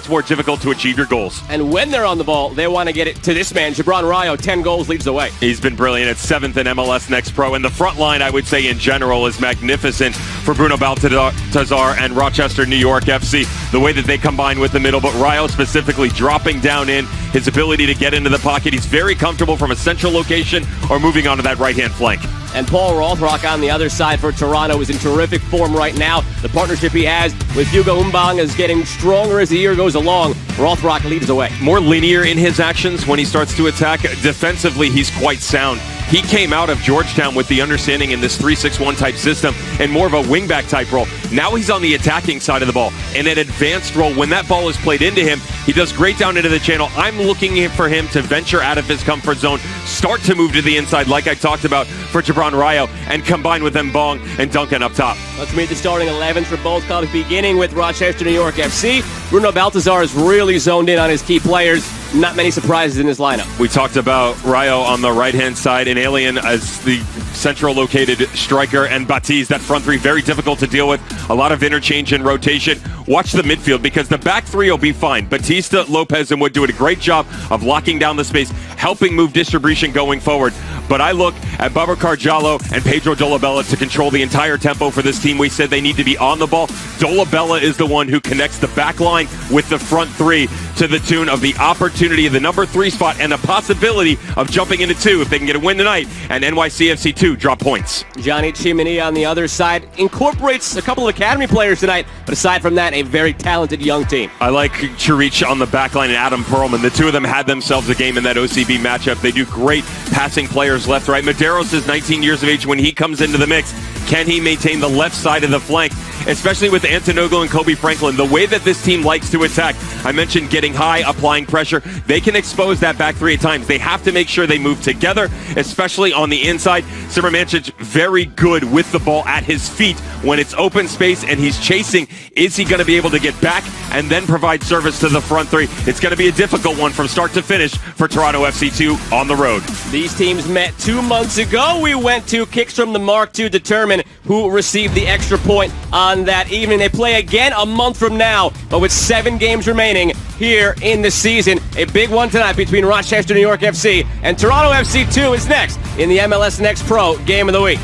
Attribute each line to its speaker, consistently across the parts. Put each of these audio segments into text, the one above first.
Speaker 1: much more difficult to achieve your goals.
Speaker 2: And when they're on the ball, they want to get it to this man, Gibran Rayo. 10 goals leads the way.
Speaker 1: He's been brilliant at 7th in MLS Next Pro, and the front line, I would say, in general, is magnificent for Bruno Baltazar and Rochester, New York FC. The way that they combine with the middle, but Rayo specifically dropping down in, his ability to get into the pocket. He's very comfortable from a central location or moving onto that right-hand flank.
Speaker 2: And Paul Rothrock on the other side for Toronto is in terrific form right now. The partnership he has with Hugo Umbang is getting stronger as the year goes along. Rothrock leads the way.
Speaker 1: More linear in his actions when he starts to attack. Defensively, he's quite sound. He came out of Georgetown with the understanding in this 3-6-1 type system and more of a wingback type role. Now he's on the attacking side of the ball in an advanced role. When that ball is played into him, he does great down into the channel. I'm looking for him to venture out of his comfort zone, start to move to the inside like I talked about for Gibran Rayo, and combine with Mbong and Duncan up top.
Speaker 2: Let's meet the starting 11 for both clubs, beginning with Rochester, New York FC. Bruno Baltazar is really zoned in on his key players. Not many surprises in his lineup.
Speaker 1: We talked about Rayo on the right-hand side, and Alien as the central located striker, and Baptiste, that front three, very difficult to deal with. A lot of interchange and rotation. Watch the midfield because the back three will be fine. Batista, Lopez, and Wood doing a great job of locking down the space, helping move distribution going forward. But I look at Babacar Jallo and Pedro Dolabella to control the entire tempo for this team. We said they need to be on the ball. Dolabella is the one who connects the back line with the front three to the tune of the opportunity of the number 3 spot and the possibility of jumping into 2 if they can get a win tonight, and NYCFC 2 drop points.
Speaker 2: Johnny Chimini on the other side incorporates a couple of academy players tonight, but aside from that, a very talented young team.
Speaker 1: I like Chirich on the back line and Adam Perlman. The two of them had themselves a game in that OCB matchup. They do great passing players left, right. Medeiros is 19 years of age. When he comes into the mix, can he maintain the left side of the flank, especially with Antonoglu and Kobe Franklin? The way that this team likes to attack, I mentioned getting high, applying pressure. They can expose that back three at times. They have to make sure they move together, especially on the inside. Simermancic very good with the ball at his feet when it's open space and he's chasing. Is he going to be able to get back and then provide service to the front three? It's going to be a difficult one from start to finish for Toronto FC 2 on the road.
Speaker 2: These teams met 2 months ago. We went to kicks from the mark to determine who received the extra point on that evening. They play again a month from now, but with 7 games remaining here in the season. A big one tonight between Rochester, New York FC and Toronto FC 2 is next in the MLS Next Pro Game of the Week.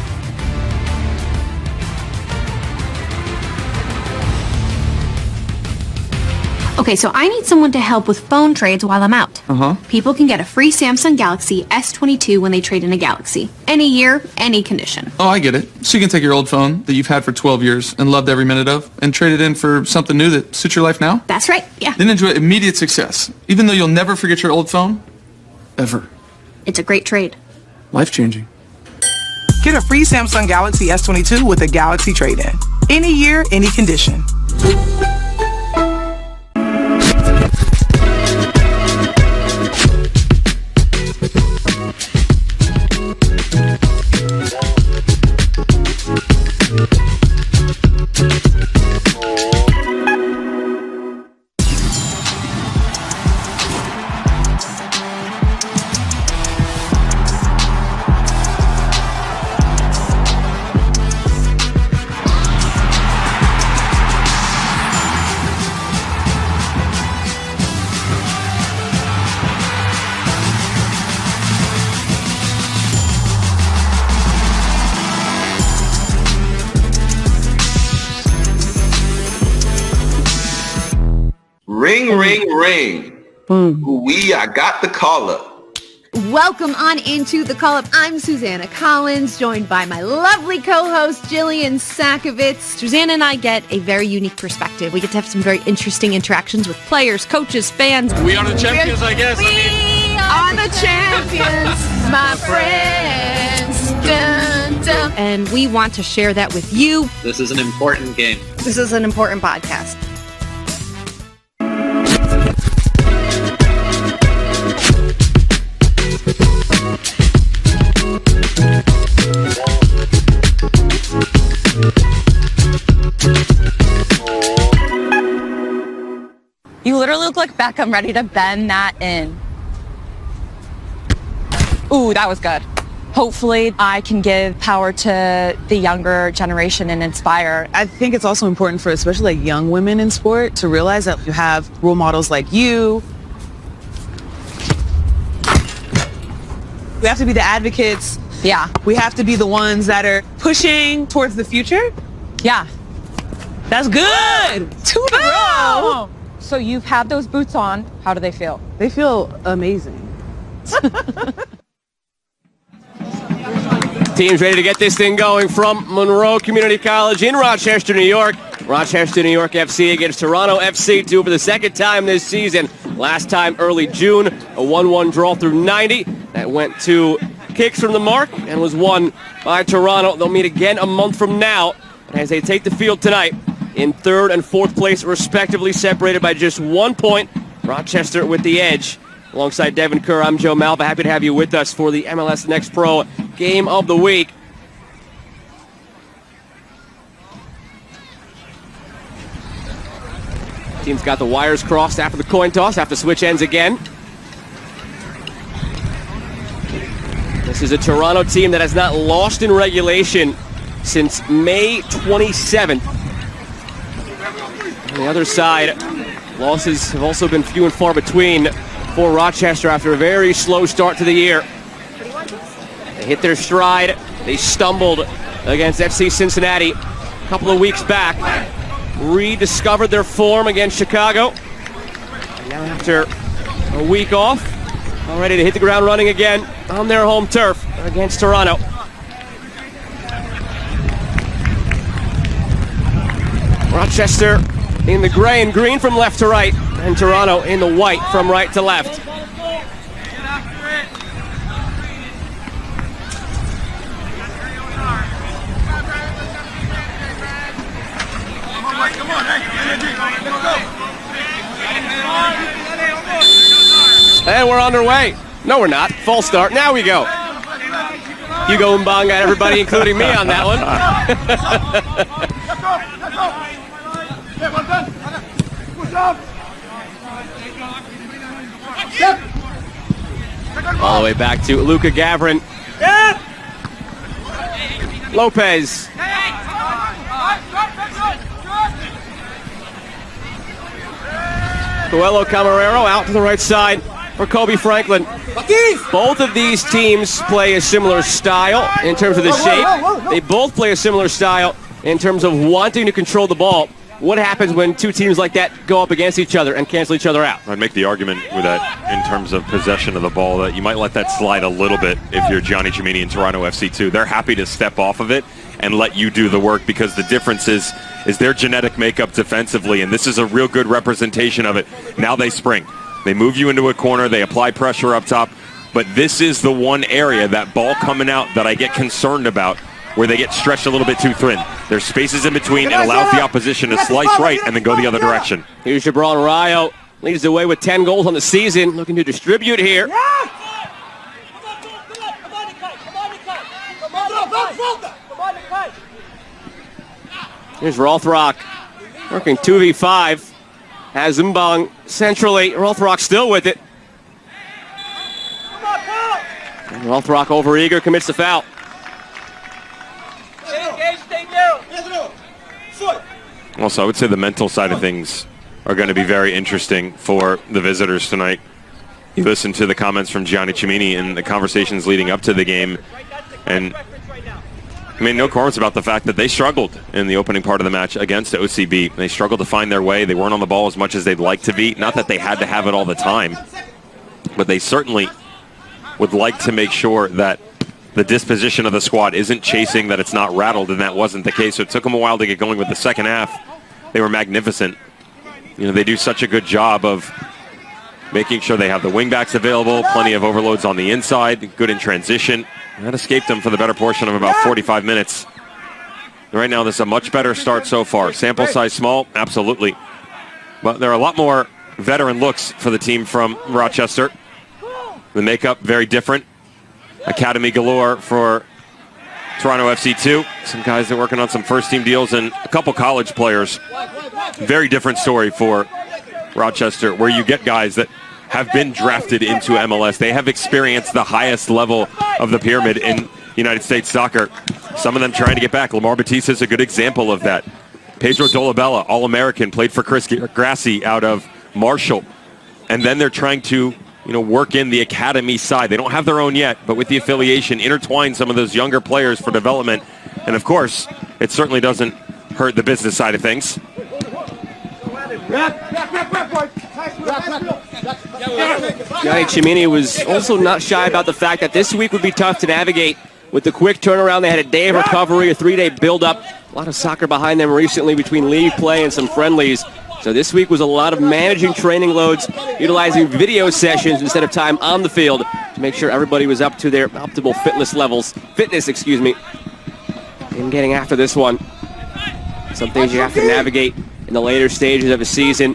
Speaker 3: Okay, so I need someone to help with phone trades while I'm out. People can get a free Samsung Galaxy S22 when they trade in a Galaxy. Any year, any condition.
Speaker 4: Oh, I get it. So you can take your old phone that you've had for 12 years and loved every minute of and trade it in for something new that suits your life now?
Speaker 3: That's right, yeah.
Speaker 4: Then enjoy immediate success, even though you'll never forget your old phone, ever.
Speaker 3: It's a great trade.
Speaker 4: Life-changing.
Speaker 5: Get a free Samsung Galaxy S22 with a Galaxy trade-in. Any year, any condition.
Speaker 6: Ring, ring, ring. I got the caller.
Speaker 7: Welcome on into the call-up. I'm Susanna Collins, joined by my lovely co-host, Jillian Sakovitz. Susanna and I get a very unique perspective. We get to have some very interesting interactions with players, coaches, fans.
Speaker 1: We are the champions, I guess.
Speaker 7: We are the champions, my friends. Dun, dun. And we want to share that with you.
Speaker 8: This is an important game.
Speaker 7: This is an important podcast.
Speaker 9: You literally look like Beckham ready to bend that in. Ooh, that was good. Hopefully, I can give power to the younger generation and inspire.
Speaker 5: I think it's also important for especially like young women in sport to realize that you have role models like you. We have to be the advocates.
Speaker 9: Yeah.
Speaker 5: We have to be the ones that are pushing towards the future.
Speaker 9: Yeah.
Speaker 5: That's good. 2 in a row.
Speaker 9: So you've had those boots on. How do they feel?
Speaker 5: They feel amazing.
Speaker 2: Team's ready to get this thing going from Monroe Community College in Rochester, New York. Rochester, New York FC against Toronto FC, 2 for the second time this season. Last time early June, a 1-1 draw through 90. That went to kicks from the mark and was won by Toronto. They'll meet again a month from now as they take the field tonight in 3rd and 4th place, respectively, separated by just 1 point. Rochester with the edge. Alongside Devin Kerr, I'm Joe Malva. Happy to have you with us for the MLS Next Pro Game of the Week. Team's got the wires crossed after the coin toss, after switch ends again. This is a Toronto team that has not lost in regulation since May 27th. On the other side, losses have also been few and far between for Rochester after a very slow start to the year. They hit their stride. They stumbled against FC Cincinnati a couple of weeks back. Rediscovered their form against Chicago. And now after a week off, all ready to hit the ground running again on their home turf against Toronto. Rochester in the gray and green from left to right, and Toronto in the white from right to left. And we're underway. No, we're not. False start. Now we go. Hugo Mbang got everybody, including me, on that one. All the way back to Luka Gavrin. Lopez. Coelho Camarero out to the right side for Kobe Franklin. Both of these teams play a similar style in terms of the shape. They both play a similar style in terms of wanting to control the ball. What happens when two teams like that go up against each other and cancel each other out?
Speaker 1: I'd make the argument with that in terms of possession of the ball that you might let that slide a little bit if you're Gianni Cimini and Toronto FC too. They're happy to step off of it and let you do the work because the difference is their genetic makeup defensively, and this is a real good representation of it. Now they spring. They move you into a corner. They apply pressure up top. But this is the one area, that ball coming out, that I get concerned about, where they get stretched a little bit too thin. There's spaces in between and allows the opposition to slice right and then go the other direction.
Speaker 2: Here's Jabron Rayo. Leads the way with 10 goals on the season. Looking to distribute here. Here's Rothrock working 2v5. Has Mbang centrally. Rothrock still with it. And Rothrock overeager, commits the foul.
Speaker 1: Also, I would say the mental side of things are going to be very interesting for the visitors tonight. You listen to the comments from Gianni Cimini and the conversations leading up to the game, and I mean, no quarrels about the fact that they struggled in the opening part of the match against OCB. They struggled to find their way. They weren't on the ball as much as they'd like to be. Not that they had to have it all the time, but they certainly would like to make sure that the disposition of the squad isn't chasing, that it's not rattled, and that wasn't the case. So it took them a while to get going with the second half. They were magnificent. You know, they do such a good job of making sure they have the wingbacks available, plenty of overloads on the inside, good in transition. That escaped them for the better portion of about 45 minutes. Right now, this is a much better start so far. Sample size small, absolutely. But there are a lot more veteran looks for the team from Rochester. The makeup, very different. Academy galore for Toronto FC too. Some guys that are working on some first-team deals and a couple college players. Very different story for Rochester, where you get guys that have been drafted into MLS. They have experienced the highest level of the pyramid in United States soccer. Some of them trying to get back. Lamar Batista is a good example of that. Pedro Dolabella, All-American, played for Chris Grassi out of Marshall. And then they're trying to, work in the academy side. They don't have their own yet, but with the affiliation, intertwine some of those younger players for development. And of course, it certainly doesn't hurt the business side of things.
Speaker 2: Gianni Cimini was also not shy about the fact that this week would be tough to navigate with the quick turnaround. They had a day of recovery, a 3-day build-up. A lot of soccer behind them recently between league play and some friendlies. So this week was a lot of managing training loads, utilizing video sessions instead of time on the field to make sure everybody was up to their optimal fitness, in getting after this one. Some things you have to navigate in the later stages of a season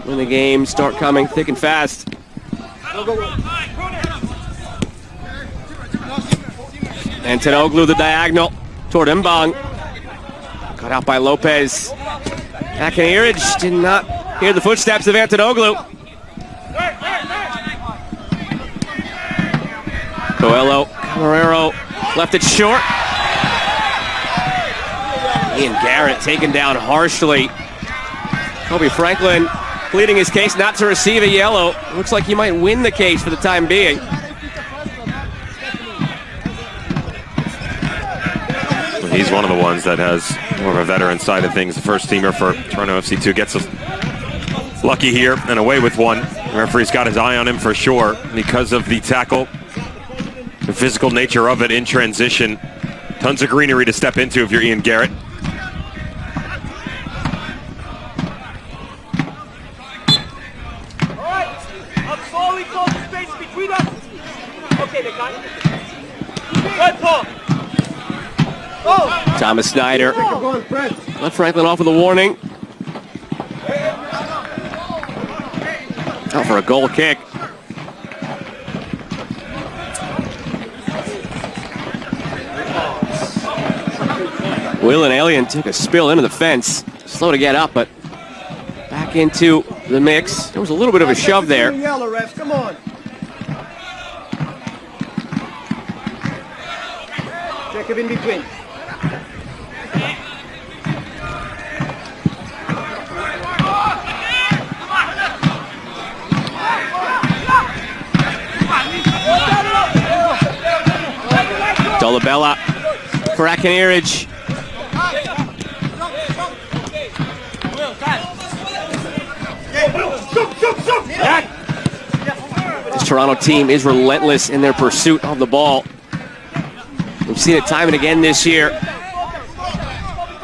Speaker 2: when the games start coming thick and fast. Antonoglu the diagonal toward Mbang. Cut out by Lopez. Akinirich did not hear the footsteps of Antonoglu. Coelho, Camarero left it short. Ian Garrett taken down harshly. Kobe Franklin pleading his case not to receive a yellow. Looks like he might win the case for the time being.
Speaker 1: He's one of the ones that has more of a veteran side of things. The first teamer for Toronto FC2 gets lucky here and away with one. The referee's got his eye on him for sure because of the tackle, the physical nature of it in transition. Tons of greenery to step into if you're Ian Garrett.
Speaker 2: Thomas Snyder left Franklin off with a warning. Out for a goal kick. Will and Alien took a spill into the fence. Slow to get up, but back into the mix. There was a little bit of a shove there.
Speaker 8: Come on. Check it in between.
Speaker 2: Dolabella for Akinirich. This Toronto team is relentless in their pursuit of the ball. We've seen it time and again this year.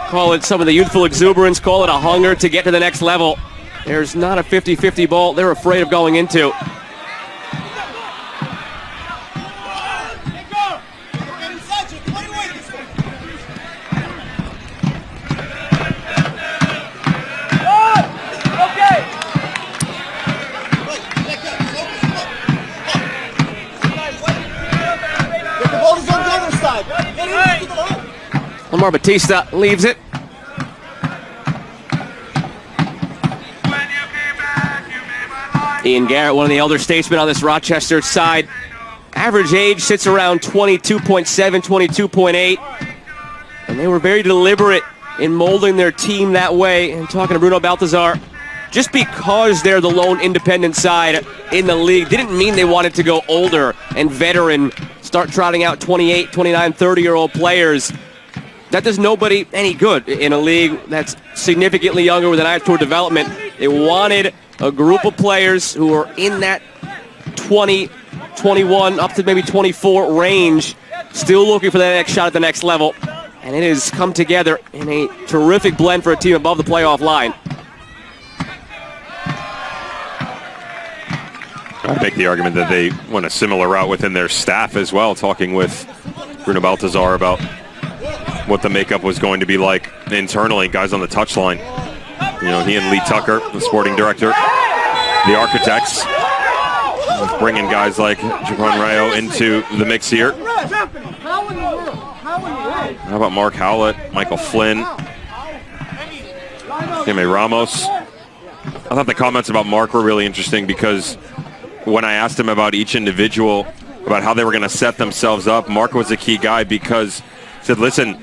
Speaker 2: Call it some of the youthful exuberance, call it a hunger to get to the next level. There's not a 50-50 ball they're afraid of going into. Lamar Batista leaves it. Ian Garrett, one of the elder statesmen on this Rochester side. Average age sits around 22.7, 22.8. And they were very deliberate in molding their team that way. And talking to Bruno Baltazar, just because they're the lone independent side in the league didn't mean they wanted to go older and veteran, start trotting out 28, 29, 30-year-old players. That does nobody any good in a league that's significantly younger with an eye toward development. They wanted a group of players who are in that 20, 21, up to maybe 24 range, still looking for that next shot at the next level. And it has come together in a terrific blend for a team above the playoff line.
Speaker 1: I make the argument that they went a similar route within their staff as well, talking with Bruno Baltazar about what the makeup was going to be like internally, guys on the touchline. You know, he and Lee Tucker, the sporting director, the architects, bringing guys like Jabron Rayo into the mix here. How about Mark Howlett, Michael Flynn, Jaime Ramos? I thought the comments about Mark were really interesting because when I asked him about each individual about how they were going to set themselves up. Mark was a key guy because he said, listen,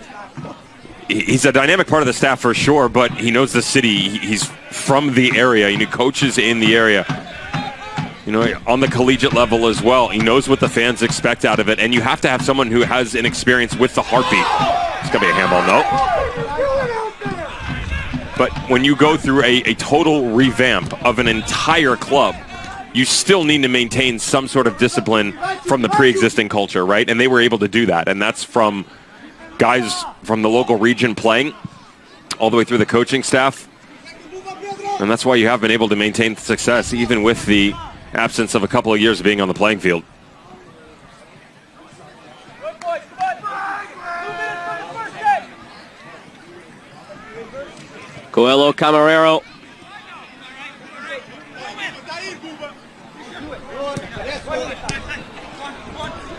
Speaker 1: he's a dynamic part of the staff for sure, but he knows the city. He's from the area. He coaches in the area. On the collegiate level as well. He knows what the fans expect out of it, and you have to have someone who has an experience with the heartbeat. It's going to be a handball, no. But when you go through a total revamp of an entire club, you still need to maintain some sort of discipline from the pre-existing culture, right? And they were able to do that, and that's from guys from the local region playing all the way through the coaching staff. And that's why you have been able to maintain success even with the absence of a couple of years of being on the playing field.
Speaker 2: Coelho Camarero.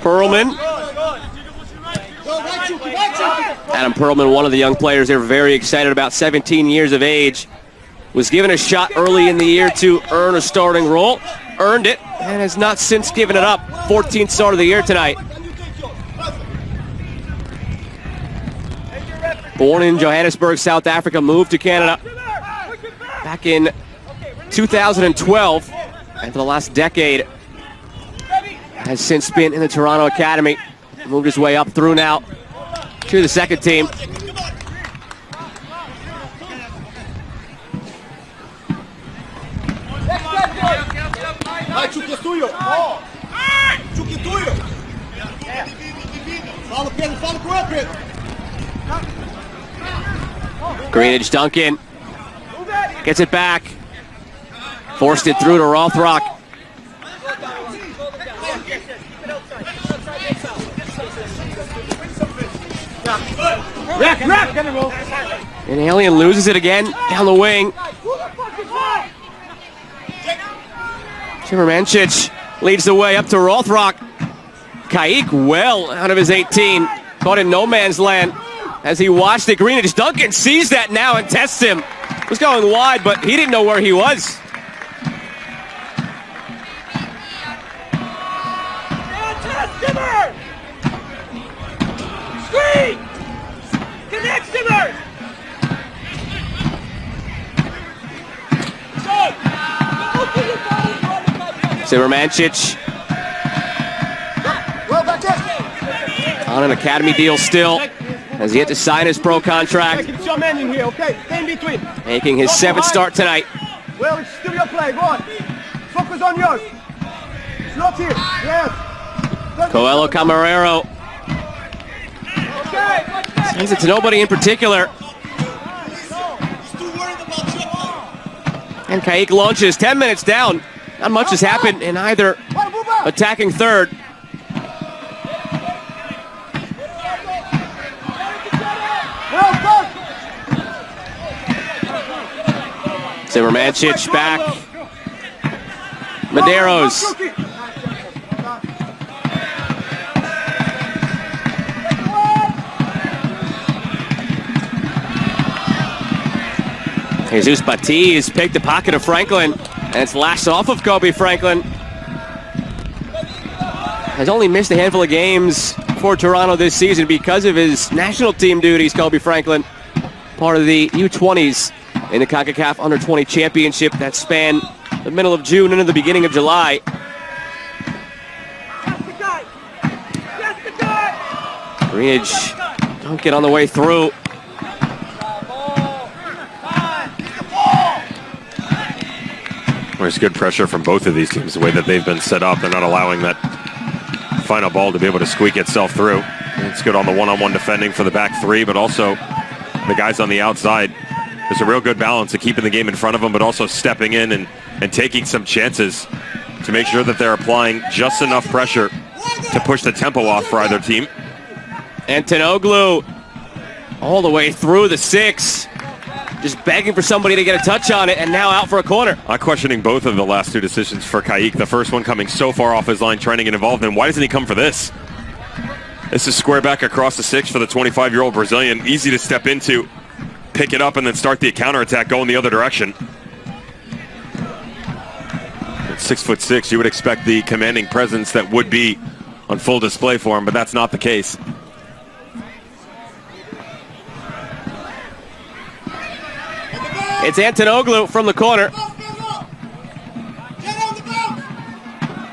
Speaker 2: Perlman. Adam Perlman, one of the young players they're very excited about, 17 years of age. Was given a shot early in the year to earn a starting role. Earned it and has not since given it up. 14th start of the year tonight. Born in Johannesburg, South Africa, moved to Canada back in 2012, and for the last decade has since been in the Toronto Academy. Moved his way up through now to the second team. Greenidge Duncan gets it back. Forced it through to Rothrock. And Alien loses it again down the wing. Chimermancic leads the way up to Rothrock. Kaik well out of his 18. Caught in no man's land as he watched it. Greenidge Duncan sees that now and tests him. Was going wide, but he didn't know where he was. Chimermancic on an academy deal still. Has yet to sign his pro contract. Making his 7th start tonight.
Speaker 8: Well, it's still your play. Go on. Focus on yours. It's not here. Yes.
Speaker 2: Coelho Camarero. Sends it to nobody in particular. And Kaik launches 10 minutes down. Not much has happened in either attacking third. Chimermancic back. Medeiros. Jesus Batiz picked the pocket of Franklin, and it's lashed off of Kobe Franklin. Has only missed a handful of games for Toronto this season because of his national team duties, Kobe Franklin. Part of the U20s in the CONCACAF Under-20 Championship that spanned the middle of June into the beginning of July. Greenidge don't get on the way through.
Speaker 1: There's good pressure from both of these teams, the way that they've been set up. They're not allowing that final ball to be able to squeak itself through. It's good on the one-on-one defending for the back three, but also the guys on the outside. There's a real good balance of keeping the game in front of them, but also stepping in and taking some chances to make sure that they're applying just enough pressure to push the tempo off for either team.
Speaker 2: Antonoglu all the way through the 6. Just begging for somebody to get a touch on it, and now out for a corner.
Speaker 1: I'm questioning both of the last two decisions for Kaik. The first one coming so far off his line, trying to get involved in. Why doesn't he come for this? This is square back across the 6 for the 25-year-old Brazilian. Easy to step into, pick it up, and then start the counterattack going the other direction. At 6'6", you would expect the commanding presence that would be on full display for him, but that's not the case.
Speaker 2: It's Antonoglu from the corner.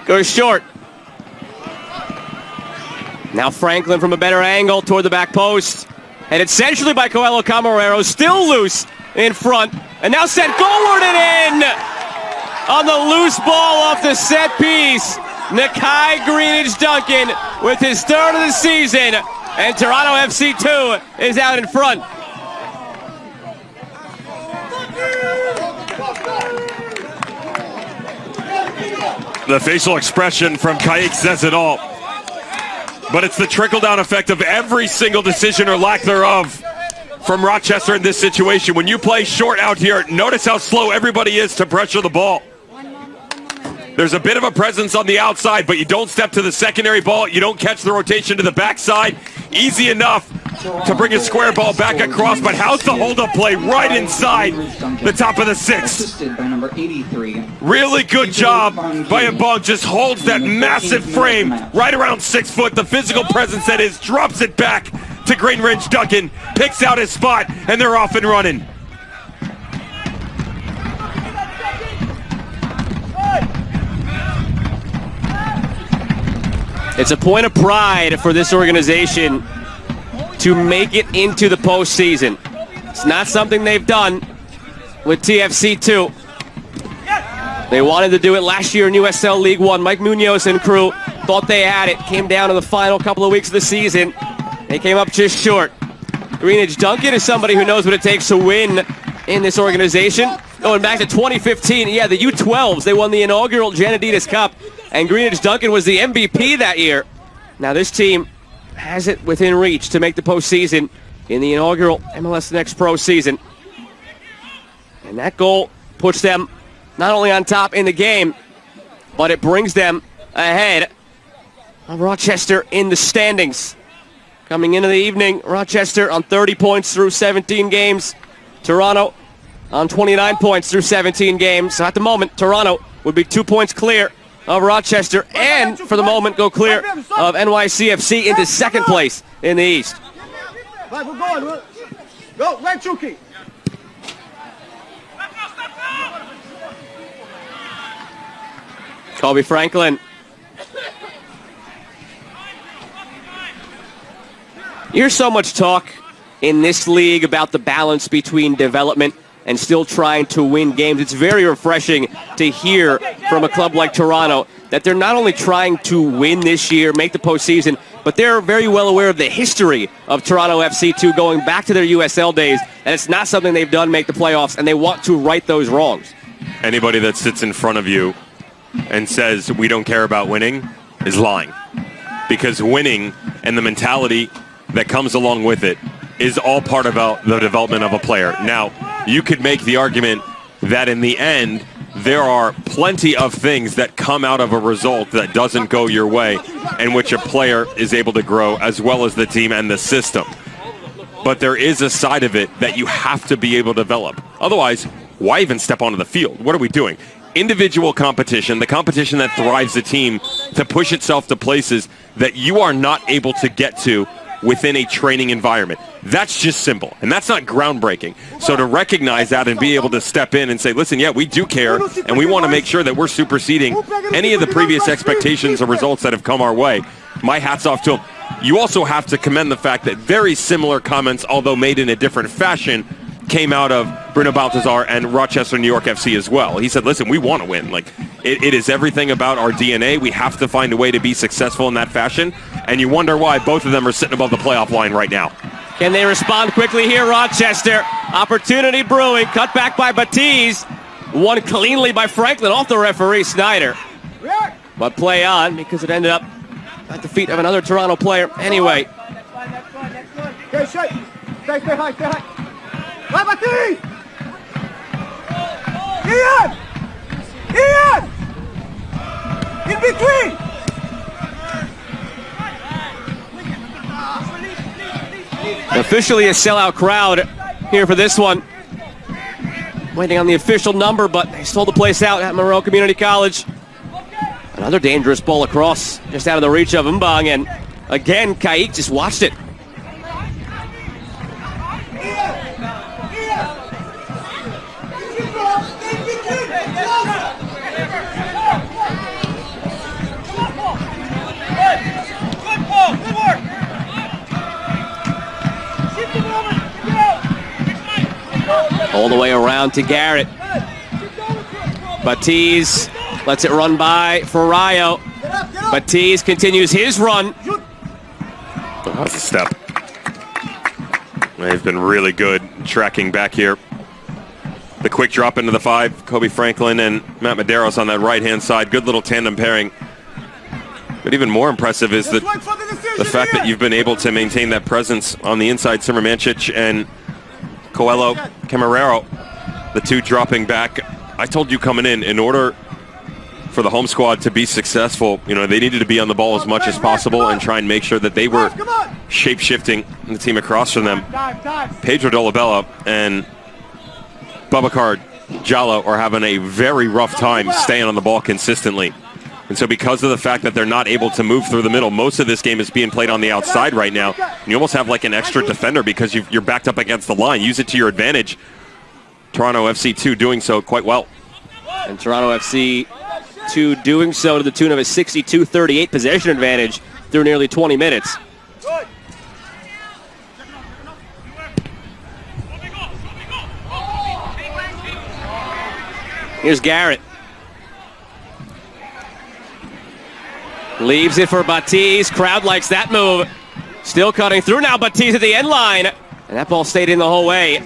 Speaker 2: Goes short. Now Franklin from a better angle toward the back post. And it's centrally by Coelho Camarero, still loose in front. And now sent goalward and in! On the loose ball off the set piece. Nakai Greenidge-Duncan with his third of the season. And Toronto FC 2 is out in front.
Speaker 1: The facial expression from Kaik says it all. But it's the trickle-down effect of every single decision or lack thereof from Rochester in this situation. When you play short out here, notice how slow everybody is to pressure the ball. There's a bit of a presence on the outside, but you don't step to the secondary ball. You don't catch the rotation to the backside. Easy enough to bring a square ball back across, but how's the hold-up play right inside the top of the six? Really good job by Mbong. Just holds that massive frame right around 6 foot. The physical presence that is, drops it back to Greenidge-Duncan, picks out his spot, and they're off and running.
Speaker 2: It's a point of pride for this organization to make it into the postseason. It's not something they've done with TFC 2. They wanted to do it last year in USL League One. Mike Munoz and crew thought they had it. Came down to the final couple of weeks of the season. They came up just short. Greenidge-Duncan is somebody who knows what it takes to win in this organization. Going back to 2015, yeah, the U12s, they won the inaugural Janaditas Cup, and Greenidge-Duncan was the MVP that year. Now this team has it within reach to make the postseason in the inaugural MLS Next Pro season. And that goal puts them not only on top in the game, but it brings them ahead of Rochester in the standings. Coming into the evening, Rochester on 30 points through 17 games. Toronto on 29 points through 17 games. So at the moment, Toronto would be 2 points clear of Rochester and, for the moment, go clear of NYCFC into second place in the East.
Speaker 8: Right, we're going. Go, right, Chucky.
Speaker 2: Kobe Franklin. You hear so much talk in this league about the balance between development and still trying to win games. It's very refreshing to hear from a club like Toronto that they're not only trying to win this year, make the postseason, but they're very well aware of the history of Toronto FC2 going back to their USL days, and it's not something they've done make the playoffs, and they want to right those wrongs.
Speaker 1: Anybody that sits in front of you and says we don't care about winning is lying, because winning and the mentality that comes along with it is all part of the development of a player. Now, you could make the argument that in the end, there are plenty of things that come out of a result that doesn't go your way, in which a player is able to grow, as well as the team and the system. But there is a side of it that you have to be able to develop. Otherwise, why even step onto the field? What are we doing? Individual competition, the competition that thrives a team to push itself to places that you are not able to get to within a training environment. That's just simple, and that's not groundbreaking. So to recognize that and be able to step in and say, listen, yeah, we do care, and we want to make sure that we're superseding any of the previous expectations or results that have come our way, my hat's off to them. You also have to commend the fact that very similar comments, although made in a different fashion, came out of Bruno Baltazar and Rochester, New York FC as well. He said, listen, we want to win. Like, it is everything about our DNA. We have to find a way to be successful in that fashion. And you wonder why both of them are sitting above the playoff line right now.
Speaker 2: Can they respond quickly here, Rochester? Opportunity brewing, cut back by Batiz. Won cleanly by Franklin off the referee, Snyder. But play on, because it ended up at the feet of another Toronto player. Anyway.
Speaker 8: Okay, stay high, stay high. Right, Batiz! Ian! In between!
Speaker 2: Officially a sellout crowd here for this one. Waiting on the official number, but they sold the place out at Monroe Community College. Another dangerous ball across, just out of the reach of Mbang, and again, Kaik just watched it. All the way around to Garrett. Batiz lets it run by for Rayo. Batiz continues his run.
Speaker 1: That was a step. They've been really good tracking back here. The quick drop into the 5, Kobe Franklin and Matt Medeiros on that right-hand side. Good little tandem pairing. But even more impressive is the fact that you've been able to maintain that presence on the inside. Simmer Mancic and Coelho Camarero, the two dropping back. I told you coming in order for the home squad to be successful, they needed to be on the ball as much as possible and try and make sure that they were shape-shifting the team across from them. Pedro Dolabella and Babacar Jallo are having a very rough time staying on the ball consistently. And so because of the fact that they're not able to move through the middle, most of this game is being played on the outside right now. And you almost have like an extra defender because you're backed up against the line. Use it to your advantage. Toronto FC 2 doing so quite well.
Speaker 2: And Toronto FC 2 doing so to the tune of a 62-38 possession advantage through nearly 20 minutes. Here's Garrett. Leaves it for Batiz. Crowd likes that move. Still cutting through now. Batiz at the end line. And that ball stayed in the whole way.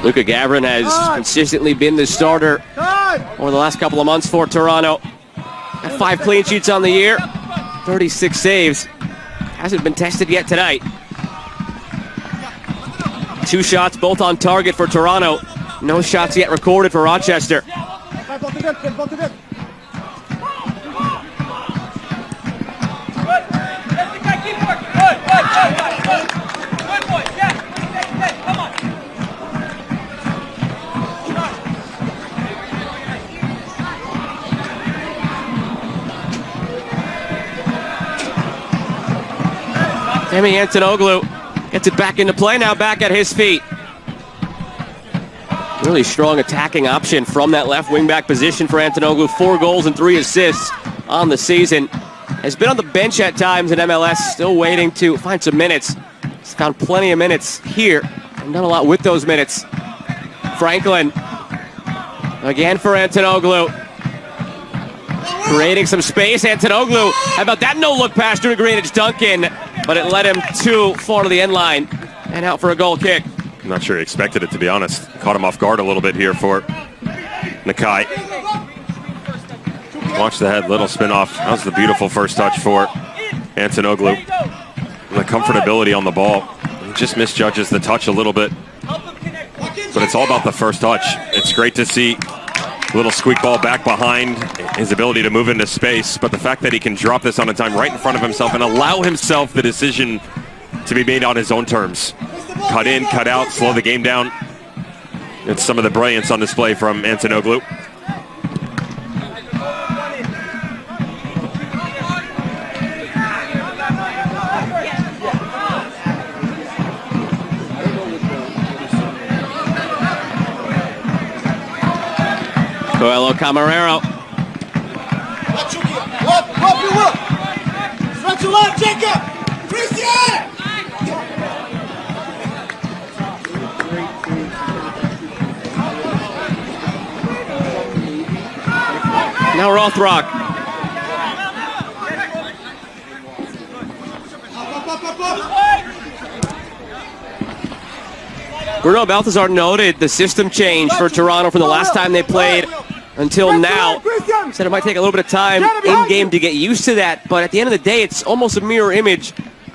Speaker 2: Luka Gavrin has consistently been the starter over the last couple of months for Toronto. Got 5 clean sheets on the year, 36 saves. Hasn't been tested yet tonight. 2 shots, both on target for Toronto. No shots yet recorded for Rochester. Demi Antonoglu gets it back into play now, back at his feet. Really strong attacking option from that left wing-back position for Antonoglu. 4 goals and 3 assists on the season. Has been on the bench at times in MLS, still waiting to find some minutes. He's found plenty of minutes here and done a lot with those minutes. Franklin, again for Antonoglu. Creating some space, Antonoglu. How about that no-look pass to Greenwich Duncan? But it led him too far to the end line and out for a goal kick.
Speaker 1: I'm not sure he expected it, to be honest. Caught him off guard a little bit here for Nakai. Watch the head, little spin off. That was the beautiful first touch for Antonoglu. The comfortability on the ball. He just misjudges the touch a little bit. But it's all about the first touch. It's great to see a little squeak ball back behind, his ability to move into space, but the fact that he can drop this on a time right in front of himself and allow himself the decision to be made on his own terms. Cut in, cut out, slow the game down. It's some of the brilliance on display from Antonoglu.
Speaker 2: Coelho Camarero.
Speaker 8: Stretch your left, Jacob! Christian!
Speaker 2: Now Rothrock. Bruno Balthazar noted the system change for Toronto from the last time they played until now. Said it might take a little bit of time in-game to get used to that, but at the end of the day, it's almost a mirror image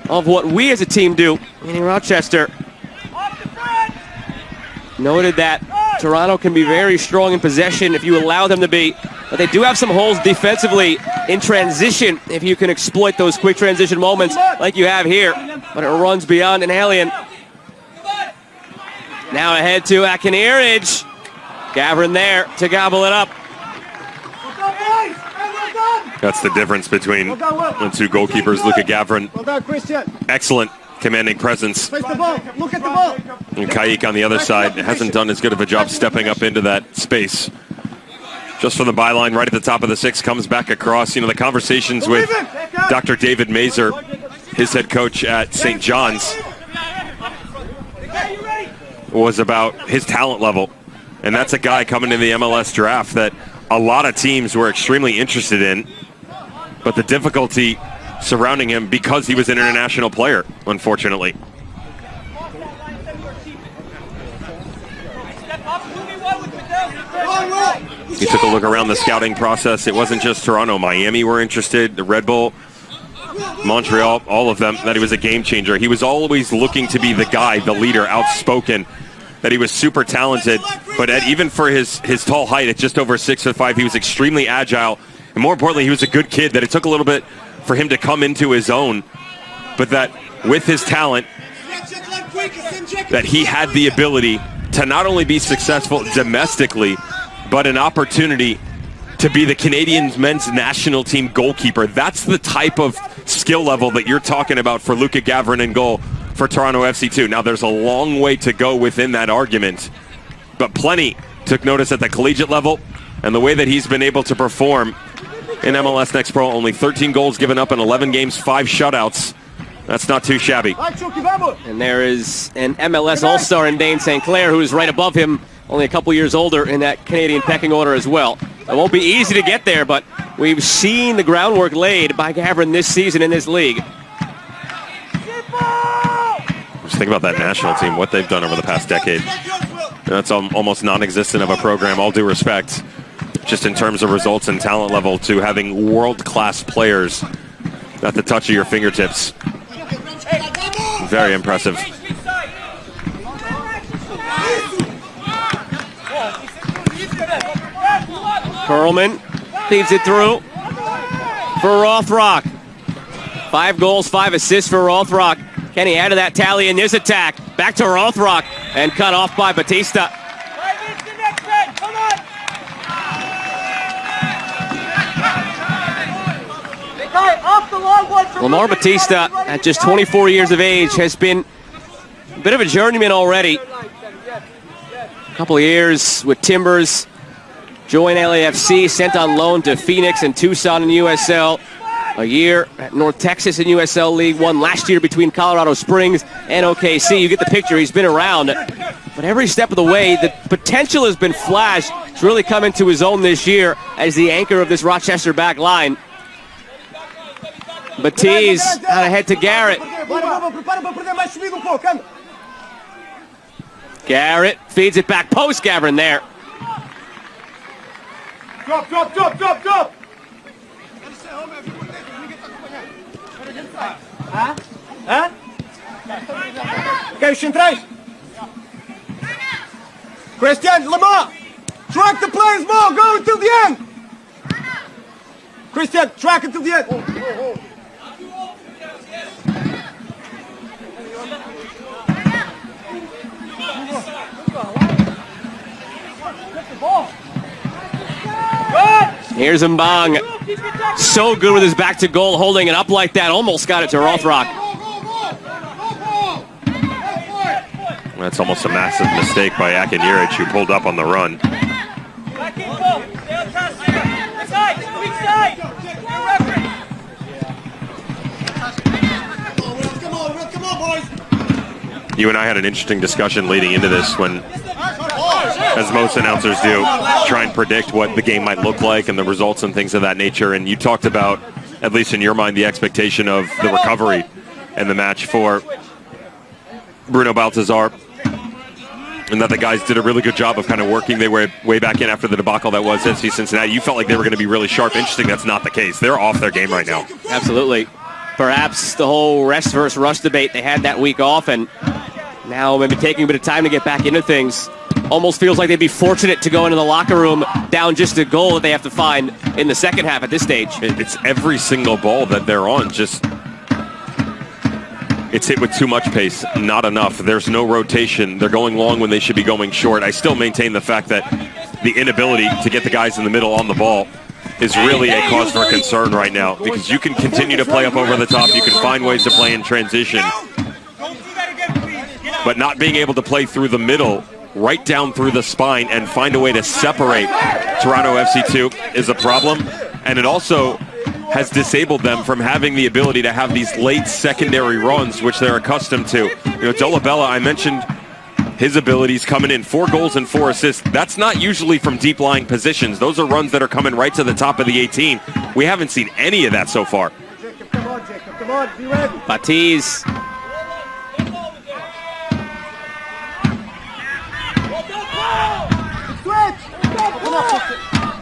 Speaker 2: of what we as a team do, meaning Rochester. Noted that Toronto can be very strong in possession if you allow them to be, but they do have some holes defensively in transition if you can exploit those quick transition moments like you have here. But it runs beyond an alien. Now ahead to Akinirich. Gavrin there to gobble it up.
Speaker 1: That's the difference between the two goalkeepers. Luka Gavrin, excellent commanding presence.
Speaker 8: Face the ball. Look at the ball.
Speaker 1: And Kaik on the other side hasn't done as good of a job stepping up into that space. Just from the byline, right at the top of the 6, comes back across. You know, the conversations with Dr. David Mazer, his head coach at St. John's, was about his talent level. And that's a guy coming in the MLS draft that a lot of teams were extremely interested in. But the difficulty surrounding him because he was an international player, unfortunately. He took a look around the scouting process. It wasn't just Toronto. Miami were interested, the Red Bull, Montreal, all of them, that he was a game changer. He was always looking to be the guy, the leader, outspoken, that he was super talented. But even for his tall height at just over 6'5", he was extremely agile. And more importantly, he was a good kid, that it took a little bit for him to come into his own. But that with his talent, that he had the ability to not only be successful domestically, but an opportunity to be the Canadian men's national team goalkeeper. That's the type of skill level that you're talking about for Luka Gavrin in goal for Toronto FC2. Now, there's a long way to go within that argument, but plenty took notice at the collegiate level, and the way that he's been able to perform in MLS Next Pro. Only 13 goals given up in 11 games, 5 shutouts. That's not too shabby.
Speaker 2: And there is an MLS All-Star in Dane St. Clair, who is right above him, only a couple years older in that Canadian pecking order as well. It won't be easy to get there, but we've seen the groundwork laid by Gavrin this season in this league.
Speaker 1: Just think about that national team, what they've done over the past decade. That's almost non-existent of a program, all due respect, just in terms of results and talent level, to having world-class players at the touch of your fingertips. Very impressive.
Speaker 2: Perlman feeds it through for Rothrock. 5 goals, 5 assists for Rothrock. Can he add to that tally in this attack? Back to Rothrock and cut off by Batista. Lamar Batista, at just 24 years of age, has been a bit of a journeyman already. A couple of years with Timbers, joined LAFC, sent on loan to Phoenix and Tucson in USL. A year at North Texas in USL League One last year between Colorado Springs and OKC. You get the picture. He's been around. But every step of the way, the potential has been flashed. He's really come into his own this year as the anchor of this Rochester back line. Batiz out ahead to Garrett. Garrett feeds it back post. Gavrin there.
Speaker 8: Drop. Okay, centrais. Christian, Lamar. Track the players more. Go until the end. Christian, track it to the end.
Speaker 2: Here's Mbang. So good with his back to goal, holding it up like that. Almost got it to Rothrock.
Speaker 1: That's almost a massive mistake by Akinirich, who pulled up on the run. You and I had an interesting discussion leading into this when, as most announcers do, try and predict what the game might look like and the results and things of that nature. And you talked about, at least in your mind, the expectation of the recovery and the match for Bruno Baltazar, and that the guys did a really good job of kind of working their way back in after the debacle that was FC Cincinnati. You felt like they were going to be really sharp. Interesting, that's not the case. They're off their game right now.
Speaker 2: Absolutely. Perhaps the whole rest versus rush debate, they had that week off, and now maybe taking a bit of time to get back into things. almost feels like they'd be fortunate to go into the locker room down just a goal that they have to find in the second half at this stage.
Speaker 1: It's every single ball that they're on, just it's hit with too much pace, not enough. There's no rotation. They're going long when they should be going short. I still maintain the fact that the inability to get the guys in the middle on the ball is really a cause for concern right now, because you can continue to play up over the top. You can find ways to play in transition, but not being able to play through the middle, right down through the spine, and find a way to separate Toronto FC2 is a problem. And it also has disabled them from having the ability to have these late secondary runs, which they're accustomed to. Dolabella, I mentioned his abilities coming in, 4 goals and 4 assists. That's not usually from deep lying positions. Those are runs that are coming right to the top of the 18. We haven't seen any of that so far.
Speaker 2: Batiz.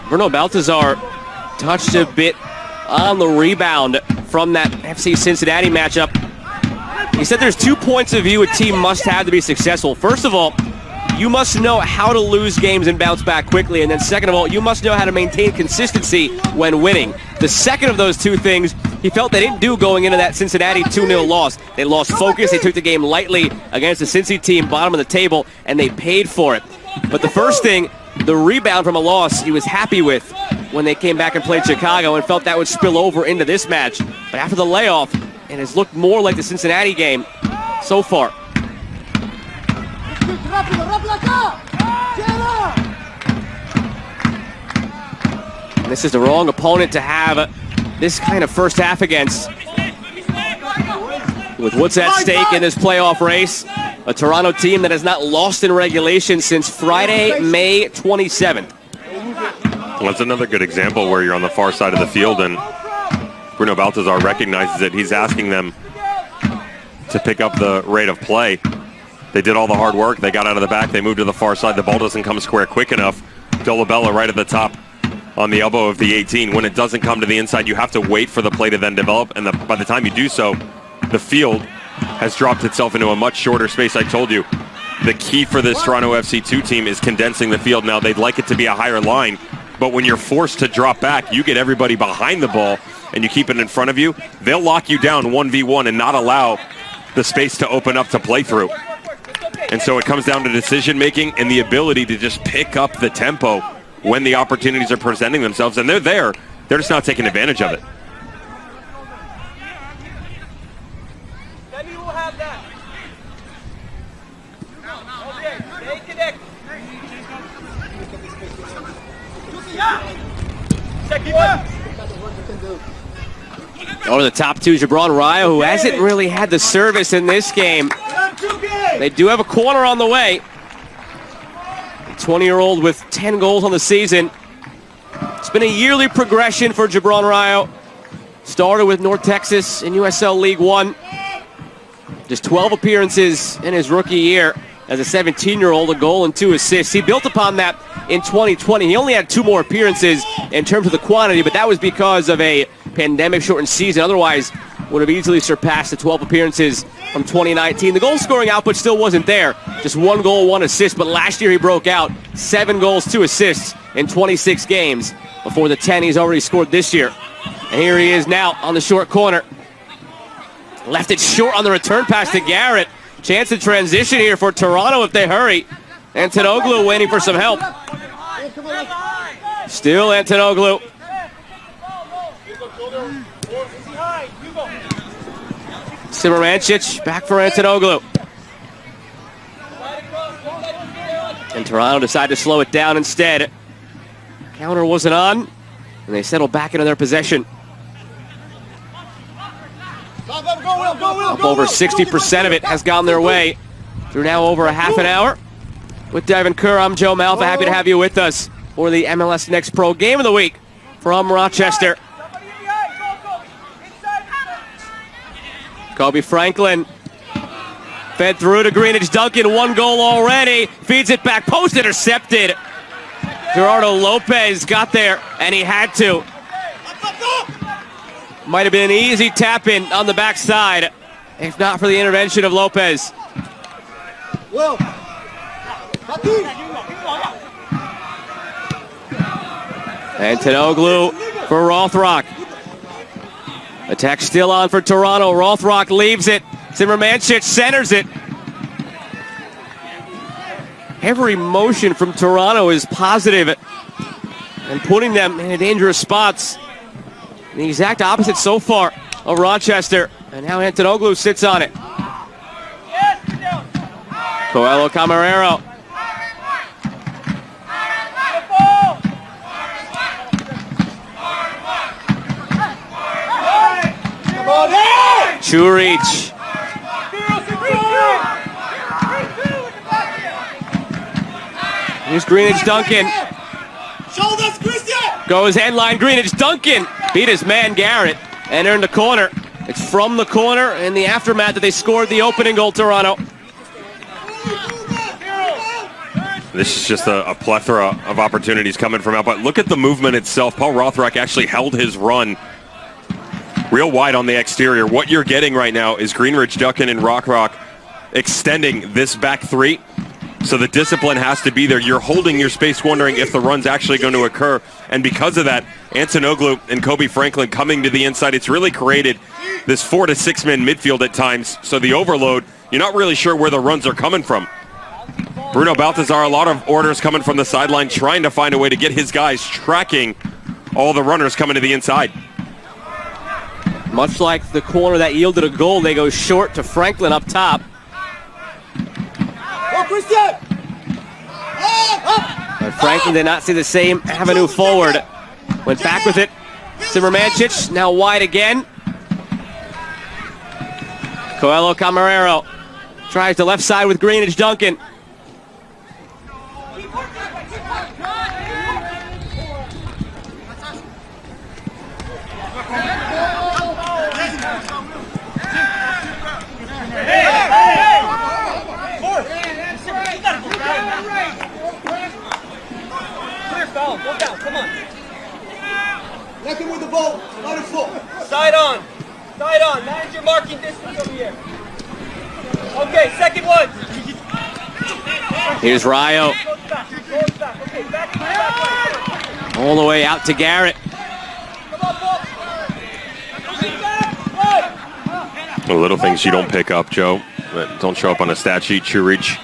Speaker 2: Bruno Baltazar touched a bit on the rebound from that FC Cincinnati matchup. He said there's 2 points of view a team must have to be successful. First of all, you must know how to lose games and bounce back quickly. And then second of all, you must know how to maintain consistency when winning. The second of those 2 things, he felt they didn't do going into that Cincinnati 2-0 loss. They lost focus. They took the game lightly against the Cincy team, bottom of the table, and they paid for it. But the first thing, the rebound from a loss, he was happy with when they came back and played Chicago, and felt that would spill over into this match. But after the layoff, it has looked more like the Cincinnati game so far. And this is the wrong opponent to have this kind of first half against. With what's at stake in this playoff race, a Toronto team that has not lost in regulation since Friday, May 27th.
Speaker 1: Well, that's another good example where you're on the far side of the field and Bruno Baltazar recognizes it. He's asking them to pick up the rate of play. They did all the hard work. They got out of the back. They moved to the far side. The ball doesn't come square quick enough. Dolabella right at the top on the elbow of the 18. When it doesn't come to the inside, you have to wait for the play to then develop. And by the time you do so, the field has dropped itself into a much shorter space. I told you, the key for this Toronto FC2 team is condensing the field. Now, they'd like it to be a higher line, but when you're forced to drop back, you get everybody behind the ball and you keep it in front of you, they'll lock you down 1v1 and not allow the space to open up to play through. And so it comes down to decision making and the ability to just pick up the tempo when the opportunities are presenting themselves. And they're there. They're just not taking advantage of it.
Speaker 2: Over the top 2, Jabron Rayo, who hasn't really had the service in this game. They do have a corner on the way. 20-year-old with 10 goals on the season. It's been a yearly progression for Jabron Rayo. Started with North Texas in USL League One. Just 12 appearances in his rookie year as a 17-year-old, a goal and 2 assists. He built upon that in 2020. He only had 2 more appearances in terms of the quantity, but that was because of a pandemic-shortened season. Otherwise, would have easily surpassed the 12 appearances from 2019. The goal-scoring output still wasn't there. Just 1 goal, 1 assist, but last year he broke out 7 goals, 2 assists in 26 games before the 10 he's already scored this year. And here he is now on the short corner. Left it short on the return pass to Garrett. Chance to transition here for Toronto if they hurry. Antonoglu waiting for some help. Still Antonoglu. Simarancic back for Antonoglu. And Toronto decided to slow it down instead. Counter wasn't on, and they settled back into their possession. Up over 60% of it has gone their way through now over a half an hour. With Devin Kerr, I'm Joe Malfa. Happy to have you with us for the MLS Next Pro Game of the Week from Rochester. Kobe Franklin fed through to Greenwich. Duncan, 1 goal already. Feeds it back, post intercepted. Gerardo Lopez got there, and he had to. Might have been an easy tap-in on the backside, if not for the intervention of Lopez. Antonoglu for Rothrock. Attack still on for Toronto. Rothrock leaves it. Zimmermancic centers it. Every motion from Toronto is positive and putting them in dangerous spots. The exact opposite so far of Rochester. And now Antonoglu sits on it. Coelho Camarero. Churich. Here's Greenidge Duncan. Goes headline Greenidge Duncan. Beat his man Garrett and earned the corner. It's from the corner in the aftermath that they scored the opening goal, Toronto.
Speaker 1: This is just a plethora of opportunities coming from out. But look at the movement itself. Paul Rothrock actually held his run real wide on the exterior. What you're getting right now is Greenidge Duncan and Rothrock extending this back three. So the discipline has to be there. You're holding your space, wondering if the run's actually going to occur. And because of that, Antonoglu and Kobe Franklin coming to the inside, it's really created this 4 to 6 man midfield at times. So the overload, you're not really sure where the runs are coming from. Bruno Baltazar, a lot of orders coming from the sideline, trying to find a way to get his guys tracking all the runners coming to the inside.
Speaker 2: Much like the corner that yielded a goal, they go short to Franklin up top. But Franklin did not see the same avenue forward. Went back with it. Zimmermancic now wide again. Coelho Camarero tries the left side with Greenidge Duncan.
Speaker 8: Let him with the ball. Not a foot.
Speaker 10: Side on. Side on. Manage your marking distance over here. Okay, second one.
Speaker 2: Here's Rayo. All the way out to Garrett.
Speaker 1: The little things you don't pick up, Joe, that don't show up on a stat sheet. Churich,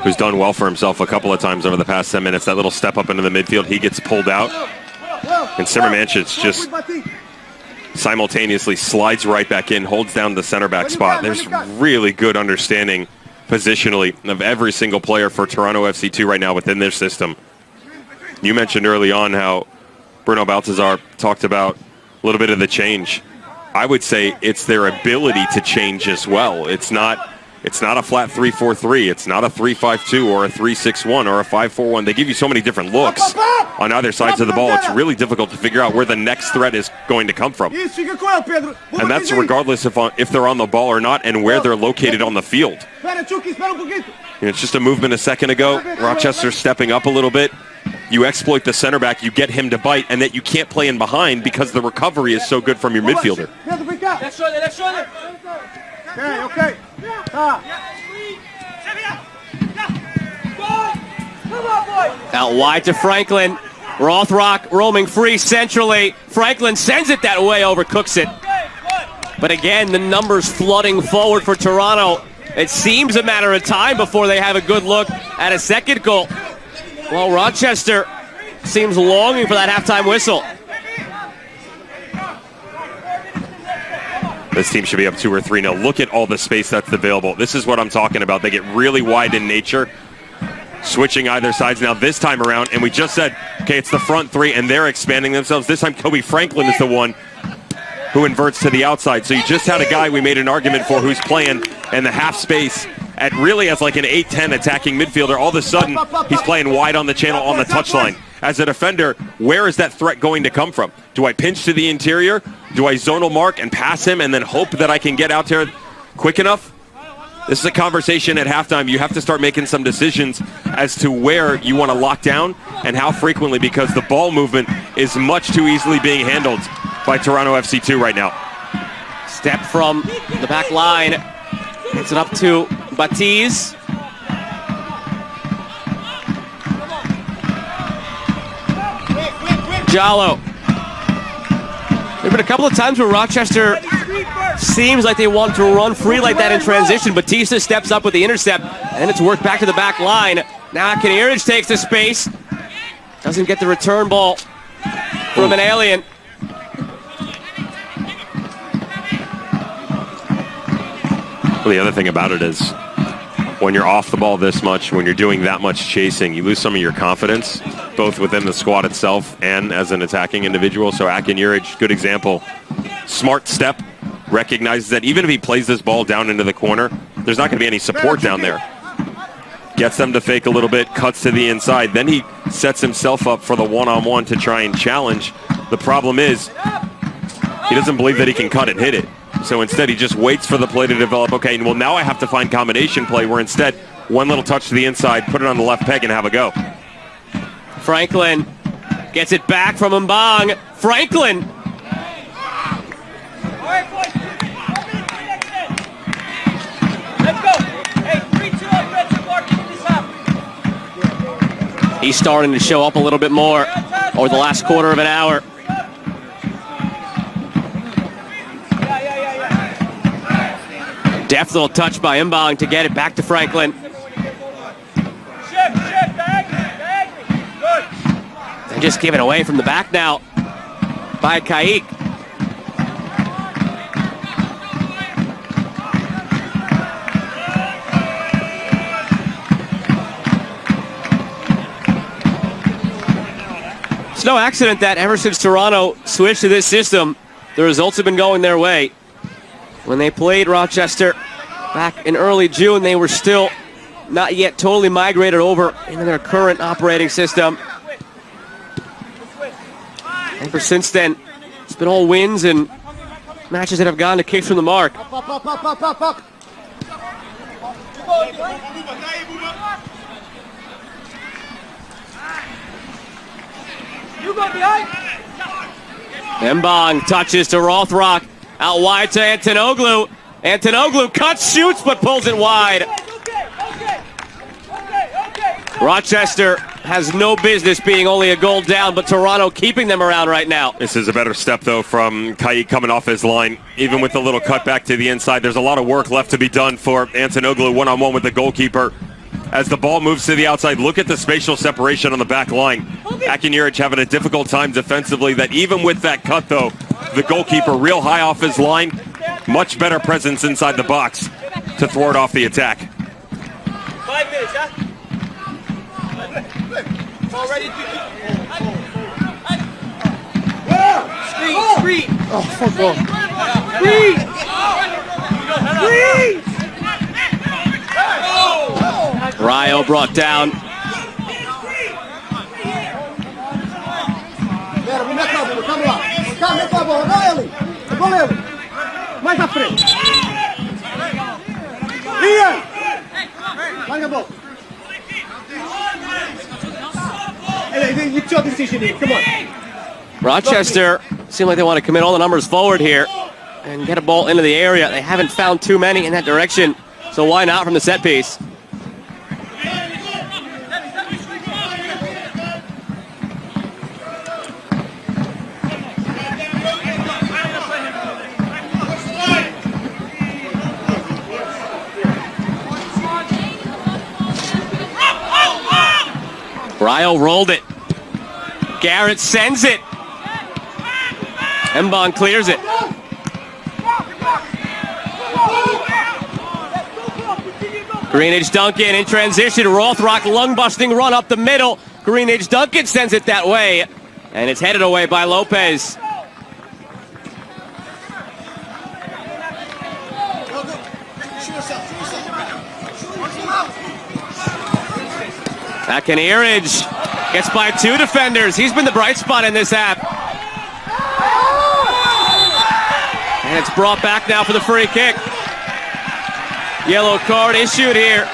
Speaker 1: who's done well for himself a couple of times over the past 10 minutes. That little step up into the midfield, he gets pulled out. And Zimmermancic just simultaneously slides right back in, holds down the center back spot. There's really good understanding positionally of every single player for Toronto FC2 right now within their system. You mentioned early on how Bruno Baltazar talked about a little bit of the change. I would say it's their ability to change as well. It's not a flat 3-4-3. It's not a 3-5-2 or a 3-6-1 or a 5-4-1. They give you so many different looks on either sides of the ball. It's really difficult to figure out where the next threat is going to come from. And that's regardless if they're on the ball or not and where they're located on the field. It's just a movement a second ago. Rochester stepping up a little bit. You exploit the center back, you get him to bite, and that you can't play in behind because the recovery is so good from your midfielder.
Speaker 10: Left shoulder, left shoulder.
Speaker 8: Okay.
Speaker 2: Out wide to Franklin. Rothrock roaming free centrally. Franklin sends it that way, overcooks it. But again, the numbers flooding forward for Toronto. It seems a matter of time before they have a good look at a second goal. Well, Rochester seems longing for that halftime whistle.
Speaker 1: This team should be up 2 or 3-0. Look at all the space that's available. This is what I'm talking about. They get really wide in nature, switching either sides now this time around. And we just said, okay, it's the front three, and they're expanding themselves. This time, Kobe Franklin is the one who inverts to the outside. So you just had a guy we made an argument for who's playing in the half space at really as like an 8-10 attacking midfielder. All of a sudden, he's playing wide on the channel on the touchline. As a defender, where is that threat going to come from? Do I pinch to the interior? Do I zonal mark and pass him and then hope that I can get out there quick enough? This is a conversation at halftime. You have to start making some decisions as to where you want to lock down and how frequently, because the ball movement is much too easily being handled by Toronto FC2 right now.
Speaker 2: Step from the back line. Gets it up to Batiz. Jallo. There have been a couple of times where Rochester seems like they want to run free like that in transition. Batista steps up with the intercept, and it's worked back to the back line. Now Akinirich takes the space. Doesn't get the return ball from an alien.
Speaker 1: Well, the other thing about it is when you're off the ball this much, when you're doing that much chasing, you lose some of your confidence, both within the squad itself and as an attacking individual. So Akinirich, good example. Smart step, recognizes that even if he plays this ball down into the corner, there's not going to be any support down there. Gets them to fake a little bit, cuts to the inside. Then he sets himself up for the one-on-one to try and challenge. The problem is he doesn't believe that he can cut and hit it. So instead, he just waits for the play to develop. Okay, well, now I have to find combination play, where instead, one little touch to the inside, put it on the left peg, and have a go.
Speaker 2: Franklin gets it back from Mbang. Franklin!
Speaker 10: Let's go. Hey, 3-2 offensive mark in this half.
Speaker 2: He's starting to show up a little bit more over the last quarter of an hour. Deft little touch by Mbang to get it back to Franklin. They just give it away from the back now by Kaik. It's no accident that ever since Toronto switched to this system, the results have been going their way. When they played Rochester back in early June, they were still not yet totally migrated over into their current operating system. Ever since then, it's been all wins and matches that have gone to kicks from the mark. Mbang touches to Rothrock. Out wide to Antonoglu. Antonoglu cuts, shoots, but pulls it wide. Rochester has no business being only a goal down, but Toronto keeping them around right now.
Speaker 1: This is a better step, though, from Kaik coming off his line. Even with the little cut back to the inside, there's a lot of work left to be done for Antonoglu one-on-one with the goalkeeper. As the ball moves to the outside, look at the spatial separation on the back line. Akinirich having a difficult time defensively. That even with that cut, though, the goalkeeper real high off his line. Much better presence inside the box to thwart off the attack.
Speaker 10: 5 minutes, huh? Already. Screen.
Speaker 8: Oh, fuck off.
Speaker 2: Rayo brought down.
Speaker 8: Mais à frente. Ian! Larga a bola. It's your decision here. Come on.
Speaker 2: Rochester seem like they want to commit all the numbers forward here and get a ball into the area. They haven't found too many in that direction, so why not from the set piece? Rayo rolled it. Garrett sends it. Mbang clears it. Greenidge Duncan in transition. Rothrock lung-busting run up the middle. Greenidge Duncan sends it that way. And it's headed away by Lopez. Akinirich gets by 2 defenders. He's been the bright spot in this half. And it's brought back now for the free kick. Yellow card issued here.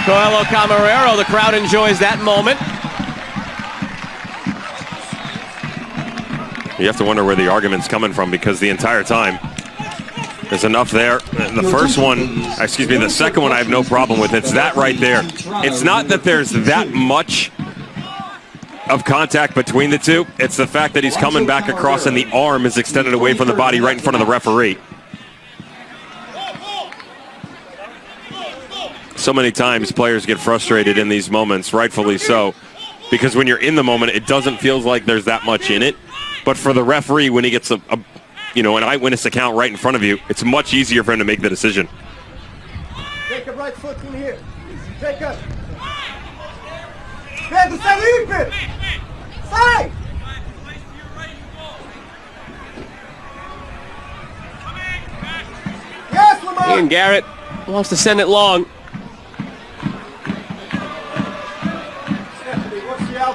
Speaker 2: Coelho Camarero, the crowd enjoys that moment.
Speaker 1: You have to wonder where the argument's coming from, because the entire time there's enough there. The second one I have no problem with. It's that right there. It's not that there's that much of contact between the two. It's the fact that he's coming back across and the arm is extended away from the body right in front of the referee. So many times players get frustrated in these moments, rightfully so, because when you're in the moment, it doesn't feel like there's that much in it. But for the referee, when he gets an eyewitness account right in front of you, it's much easier for him to make the decision.
Speaker 8: Take a right foot in here. Take a. Pedro, sai daí, Pedro! Sai! Yes, Lamar!
Speaker 2: Ian Garrett wants to send it long.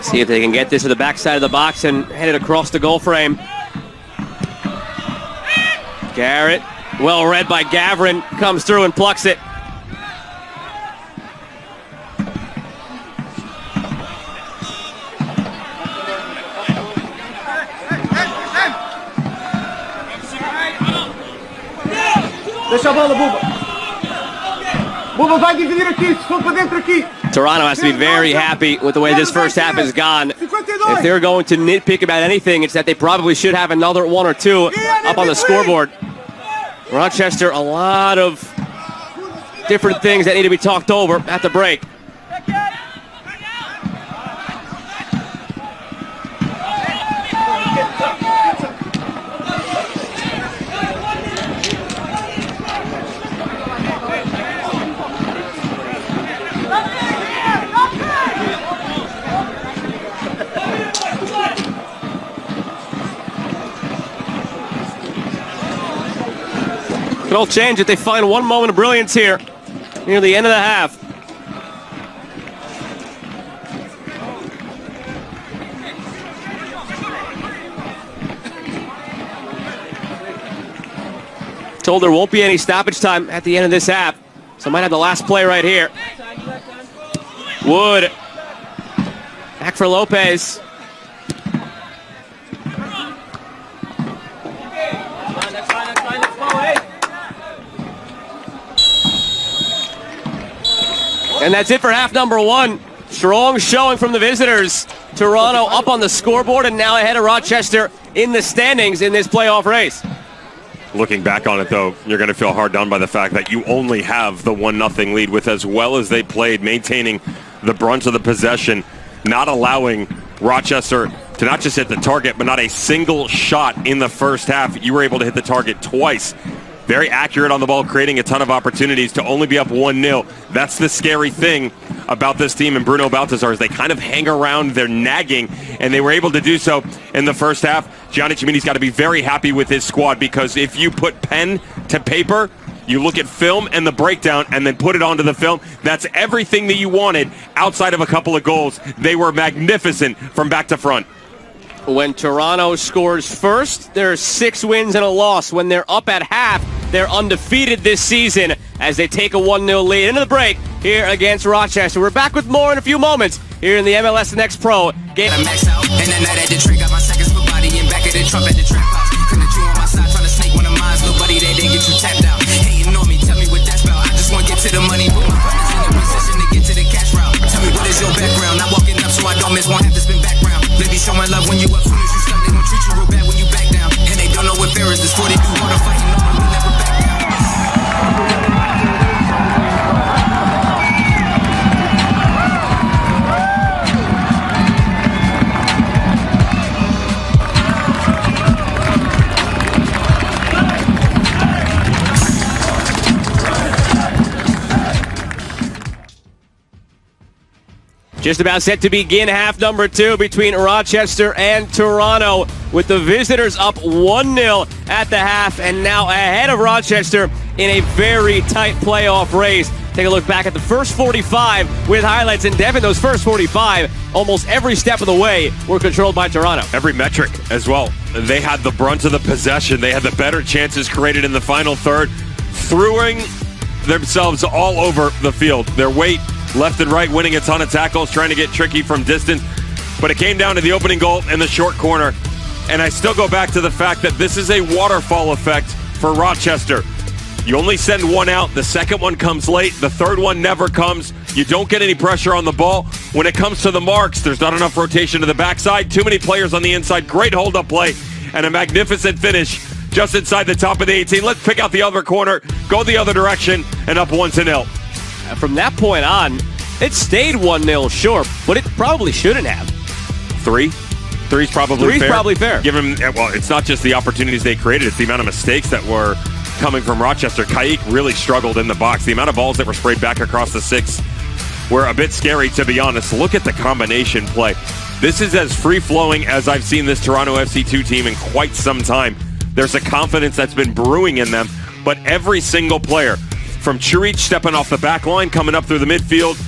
Speaker 2: See if they can get this to the backside of the box and head it across the goal frame. Garrett, well read by Gavrin, comes through and plucks it.
Speaker 8: Deixa a bola, Buba. Buba vai dividir aqui, se for para dentro aqui.
Speaker 2: Toronto has to be very happy with the way this first half has gone. If they're going to nitpick about anything, it's that they probably should have another one or two up on the scoreboard. Rochester, a lot of different things that need to be talked over at the break. It all change if they find one moment of brilliance here near the end of the half. Told there won't be any stoppage time at the end of this half, so might have the last play right here. Wood. Back for Lopez. And that's it for half number one. Strong showing from the visitors. Toronto up on the scoreboard and now ahead of Rochester in the standings in this playoff race.
Speaker 1: Looking back on it, though, you're going to feel hard done by the fact that you only have the 1-0 lead with as well as they played, maintaining the brunt of the possession, not allowing Rochester to not just hit the target, but not a single shot in the first half. You were able to hit the target twice. Very accurate on the ball, creating a ton of opportunities to only be up 1-0. That's the scary thing about this team and Bruno Baltazar is they kind of hang around, they're nagging, and they were able to do so in the first half. Gianni Cimini's got to be very happy with his squad because if you put pen to paper, you look at film and the breakdown and then put it onto the film, that's everything that you wanted outside of a couple of goals. They were magnificent from back to front.
Speaker 2: When Toronto scores first, there are 6 wins and a loss. When they're up at half, they're undefeated this season as they take a 1-0 lead. Into the break here against Rochester. We're back with more in a few moments here in the MLS Next Pro game.
Speaker 11: And then night at the trick, got my seconds for body and back at the trump at the trap house. Couldn't you on my side trying to snake one of mine's little buddy that didn't get you tapped out. Hating on me, tell me what that's about. I just want to get to the money, put my partners in a position to get to the cash route. Tell me what is your background? Not walking up so I don't miss, won't have to spin background. Baby, show my love when you up, soon as you stop, they gon' treat you real bad when you back down. And they don't know what fair is, this 40 do hard to fight, no one will never back down.
Speaker 2: Just about set to begin half number 2 between Rochester and Toronto with the visitors up 1-0 at the half and now ahead of Rochester in a very tight playoff race. Take a look back at the first 45 with highlights. And Devin, those first 45, almost every step of the way were controlled by Toronto.
Speaker 1: Every metric as well. They had the brunt of the possession. They had the better chances created in the final third, throwing themselves all over the field. Their weight left and right, winning a ton of tackles, trying to get tricky from distance. But it came down to the opening goal in the short corner. And I still go back to the fact that this is a waterfall effect for Rochester. You only send one out. The second one comes late. The third one never comes. You don't get any pressure on the ball. when it comes to the marks, there's not enough rotation to the backside. Too many players on the inside. Great hold-up play and a magnificent finish just inside the top of the 18. Let's pick out the other corner, go the other direction, and up 1-0.
Speaker 2: From that point on, it stayed 1-0, sure, but it probably shouldn't have.
Speaker 1: Three's probably fair. Give him, well, it's not just the opportunities they created, it's the amount of mistakes that were coming from Rochester. Kaik really struggled in the box. The amount of balls that were sprayed back across the 6 were a bit scary, to be honest. Look at the combination play. This is as free-flowing as I've seen this Toronto FC2 team in quite some time. There's a confidence that's been brewing in them, but every single player, from Churich stepping off the back line, coming up through the midfield,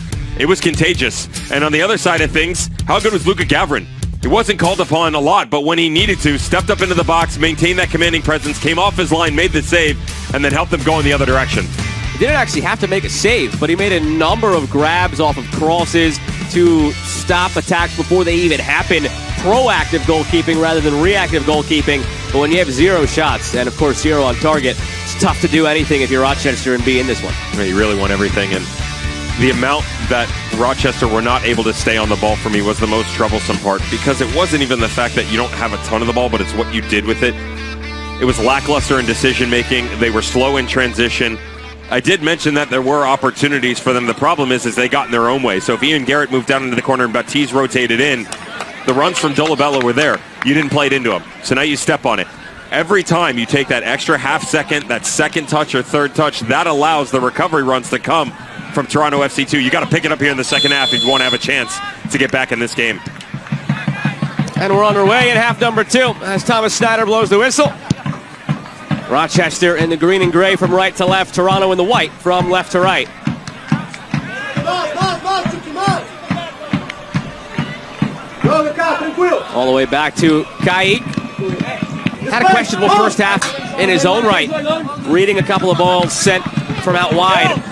Speaker 1: it was contagious. And on the other side of things, how good was Luka Gavrin? He wasn't called upon a lot, but when he needed to, stepped up into the box, maintained that commanding presence, came off his line, made the save, and then helped them go in the other direction.
Speaker 2: He didn't actually have to make a save, but he made a number of grabs off of crosses to stop attacks before they even happen. Proactive goalkeeping rather than reactive goalkeeping. But when you have 0 shots, and of course 0 on target, it's tough to do anything if you're Rochester and be in this one.
Speaker 1: You really want everything, and the amount that Rochester were not able to stay on the ball for me was the most troublesome part, because it wasn't even the fact that you don't have a ton of the ball, but it's what you did with it. It was lackluster in decision-making. They were slow in transition. I did mention that there were opportunities for them. The problem is they got in their own way. So if Ian Garrett moved down into the corner and Baptiste rotated in, the runs from Dolabella were there. You didn't play it into them. So now you step on it. Every time you take that extra half second, that second touch or third touch, that allows the recovery runs to come from Toronto FC2. You got to pick it up here in the second half if you want to have a chance to get back in this game.
Speaker 2: And we're on our way in half number 2 as Thomas Snyder blows the whistle. Rochester in the green and gray from right to left. Toronto in the white from left to right. All the way back to Kaik. Had a questionable first half in his own right. Reading a couple of balls sent from out wide.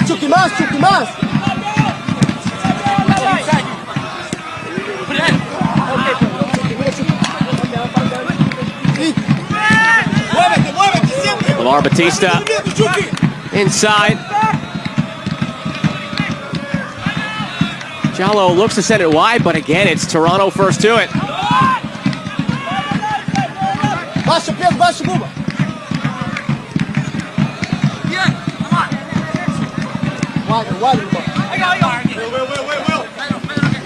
Speaker 8: Chucky más.
Speaker 2: Lamar Batista inside. Jallo looks to send it wide, but again, it's Toronto first to it.
Speaker 8: Baixa, Pedro, baixa, Buba. Wide, Buba.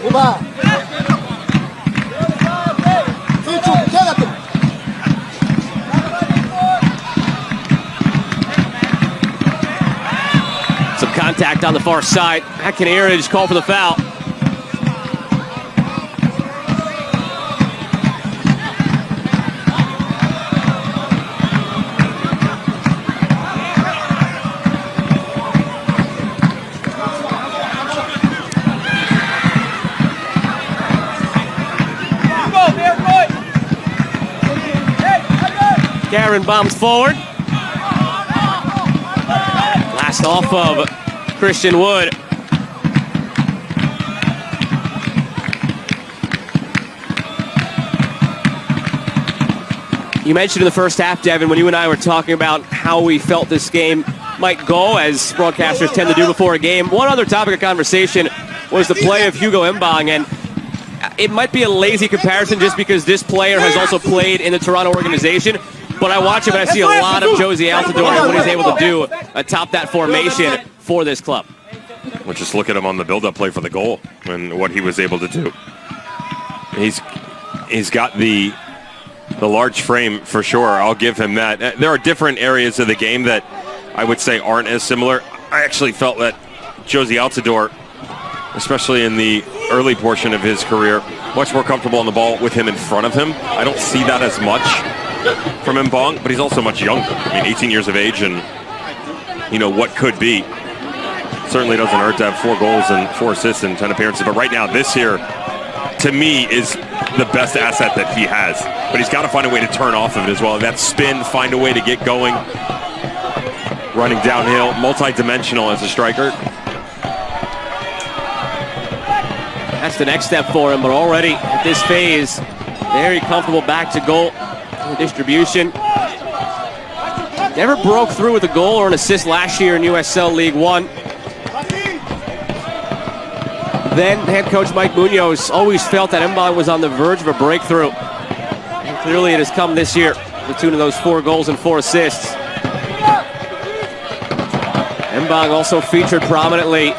Speaker 8: Buba. Sim, Chucky, quédate.
Speaker 2: Some contact on the far side. Akinarich called for the foul. Garen bombs forward. Last off of Christian Wood. You mentioned in the first half, Devin, when you and I were talking about how we felt this game might go, as broadcasters tend to do before a game. One other topic of conversation was the play of Hugo Mbang, and it might be a lazy comparison just because this player has also played in the Toronto organization. But I watch him and I see a lot of Josie Altidore and what he's able to do atop that formation for this club.
Speaker 1: Well, just look at him on the build-up play for the goal and what he was able to do. He's got the large frame for sure. I'll give him that. There are different areas of the game that I would say aren't as similar. I actually felt that Josie Altidore, especially in the early portion of his career, much more comfortable on the ball with him in front of him. I don't see that as much from Mbang, but he's also much younger. I mean, 18 years of age, and you know what could be. Certainly doesn't hurt to have 4 goals and 4 assists and 10 appearances. But right now, this here to me, is the best asset that he has. But he's got to find a way to turn off of it as well. That spin, find a way to get going. Running downhill, multi-dimensional as a striker.
Speaker 2: That's the next step for him, but already at this phase, very comfortable back to goal distribution. Never broke through with a goal or an assist last year in USL League One. Then head coach Mike Munoz always felt that Mbang was on the verge of a breakthrough. And clearly it has come this year, the tune of those 4 goals and 4 assists. Mbang also featured prominently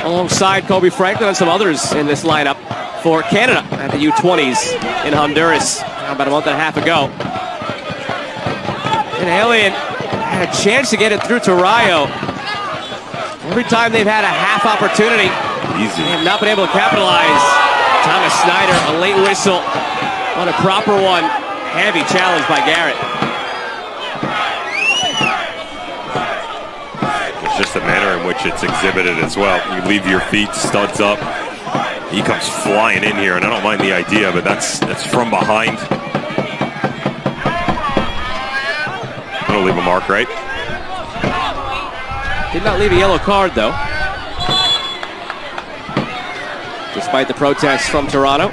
Speaker 2: alongside Kobe Franklin and some others in this lineup for Canada at the U20s in Honduras about a month and a half ago. And Alien had a chance to get it through to Rayo. Every time they've had a half opportunity, they have not been able to capitalize. Thomas Snyder, a late whistle on a proper one. Heavy challenge by Garrett.
Speaker 1: It's just the manner in which it's exhibited as well. You leave your feet studs up. He comes flying in here, and I don't mind the idea, but that's from behind. That'll leave a mark, right?
Speaker 2: Did not leave a yellow card, though. Despite the protests from Toronto.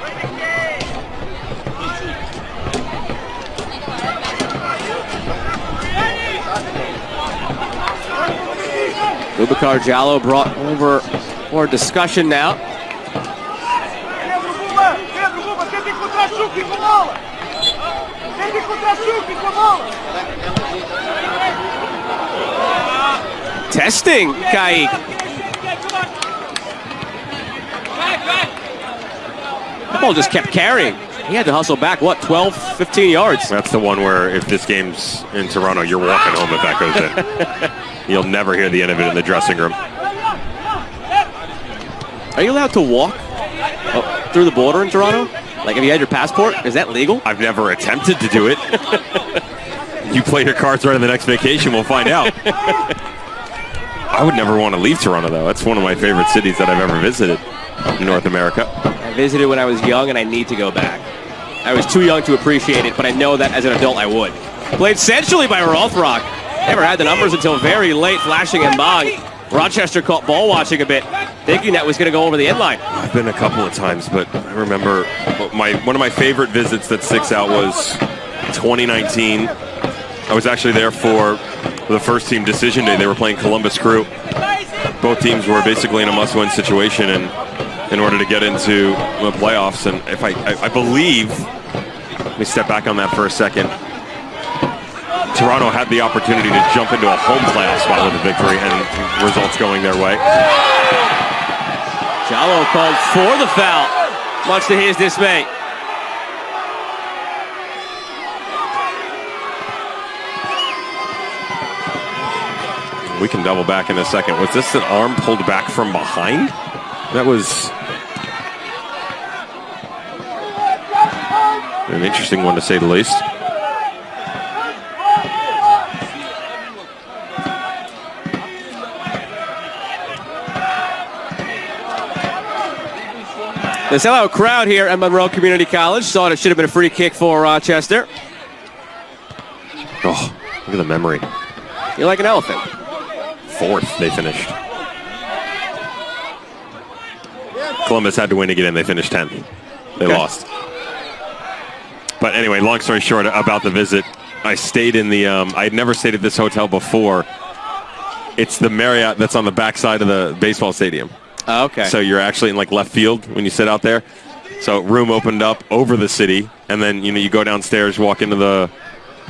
Speaker 2: Boubacar Diallo brought over for discussion now. Testing, Kaik. The ball just kept carrying. He had to hustle back, 12, 15 yards?
Speaker 1: That's the one where if this game's in Toronto, you're walking home if that goes in. You'll never hear the end of it in the dressing room.
Speaker 2: Are you allowed to walk through the border in Toronto? Like, if you had your passport, is that legal?
Speaker 1: I've never attempted to do it. You play your cards right on the next vacation, we'll find out. I would never want to leave Toronto, though. That's one of my favorite cities that I've ever visited in North America.
Speaker 2: I visited when I was young, and I need to go back. I was too young to appreciate it, but I know that as an adult I would. Played centrally by Rothrock. Never had the numbers until very late, flashing Mbang. Rochester caught ball watching a bit, thinking that was going to go over the end line.
Speaker 1: I've been a couple of times, but I remember one of my favorite visits that sticks out was 2019. I was actually there for the first team decision day. They were playing Columbus Crew. Both teams were basically in a must-win situation in order to get into the playoffs. And if I believe, let me step back on that for a second. Toronto had the opportunity to jump into a home playoff spot with a victory, and results going their way.
Speaker 2: Diallo called for the foul, much to his dismay.
Speaker 1: We can double back in a second. Was this an arm pulled back from behind? That was an interesting one, to say the least.
Speaker 2: The sellout crowd here at Monroe Community College thought it should have been a free kick for Rochester.
Speaker 1: Oh, look at the memory.
Speaker 2: You're like an elephant.
Speaker 1: 4th, they finished. Columbus had to win to get in. They finished 10th. They lost. But anyway, long story short about the visit, I stayed in the, I had never stayed at this hotel before. It's the Marriott that's on the backside of the baseball stadium.
Speaker 2: Oh, okay.
Speaker 1: So you're actually in like left field when you sit out there. So room opened up over the city, and then you go downstairs, walk into the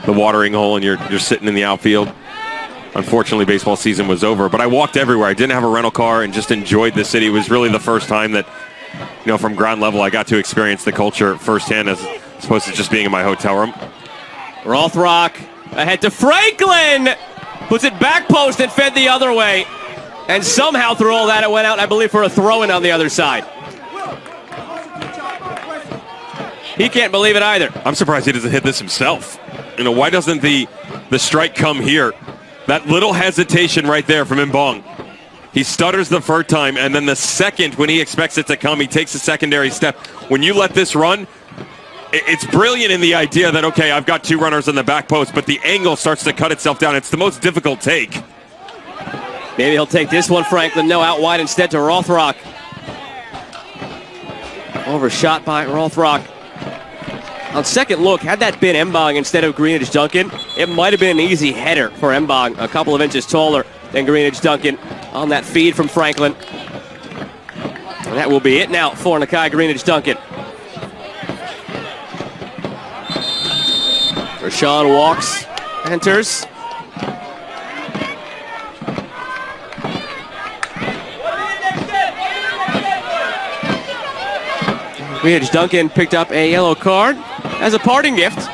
Speaker 1: watering hole, and you're sitting in the outfield. Unfortunately, baseball season was over, but I walked everywhere. I didn't have a rental car and just enjoyed the city. It was really the first time that, from ground level, I got to experience the culture firsthand as opposed to just being in my hotel room.
Speaker 2: Rothrock ahead to Franklin. Puts it back post and fed the other way. And somehow through all that, it went out, I believe, for a throw-in on the other side. He can't believe it either.
Speaker 1: I'm surprised he doesn't hit this himself. Why doesn't the strike come here? That little hesitation right there from Mbang. He stutters the first time, and then the second, when he expects it to come, he takes a secondary step. When you let this run, it's brilliant in the idea that, okay, I've got 2 runners in the back post, but the angle starts to cut itself down. It's the most difficult take.
Speaker 2: Maybe he'll take this one, Franklin. No, out wide instead to Rothrock. Overshot by Rothrock. On second look, had that been Mbong instead of Greenidge Duncan, it might have been an easy header for Mbong, a couple of inches taller than Greenidge Duncan on that feed from Franklin. And that will be it now for Nakai Greenidge Duncan. Rashawn walks, enters. Greenidge Duncan picked up a yellow card as a parting gift.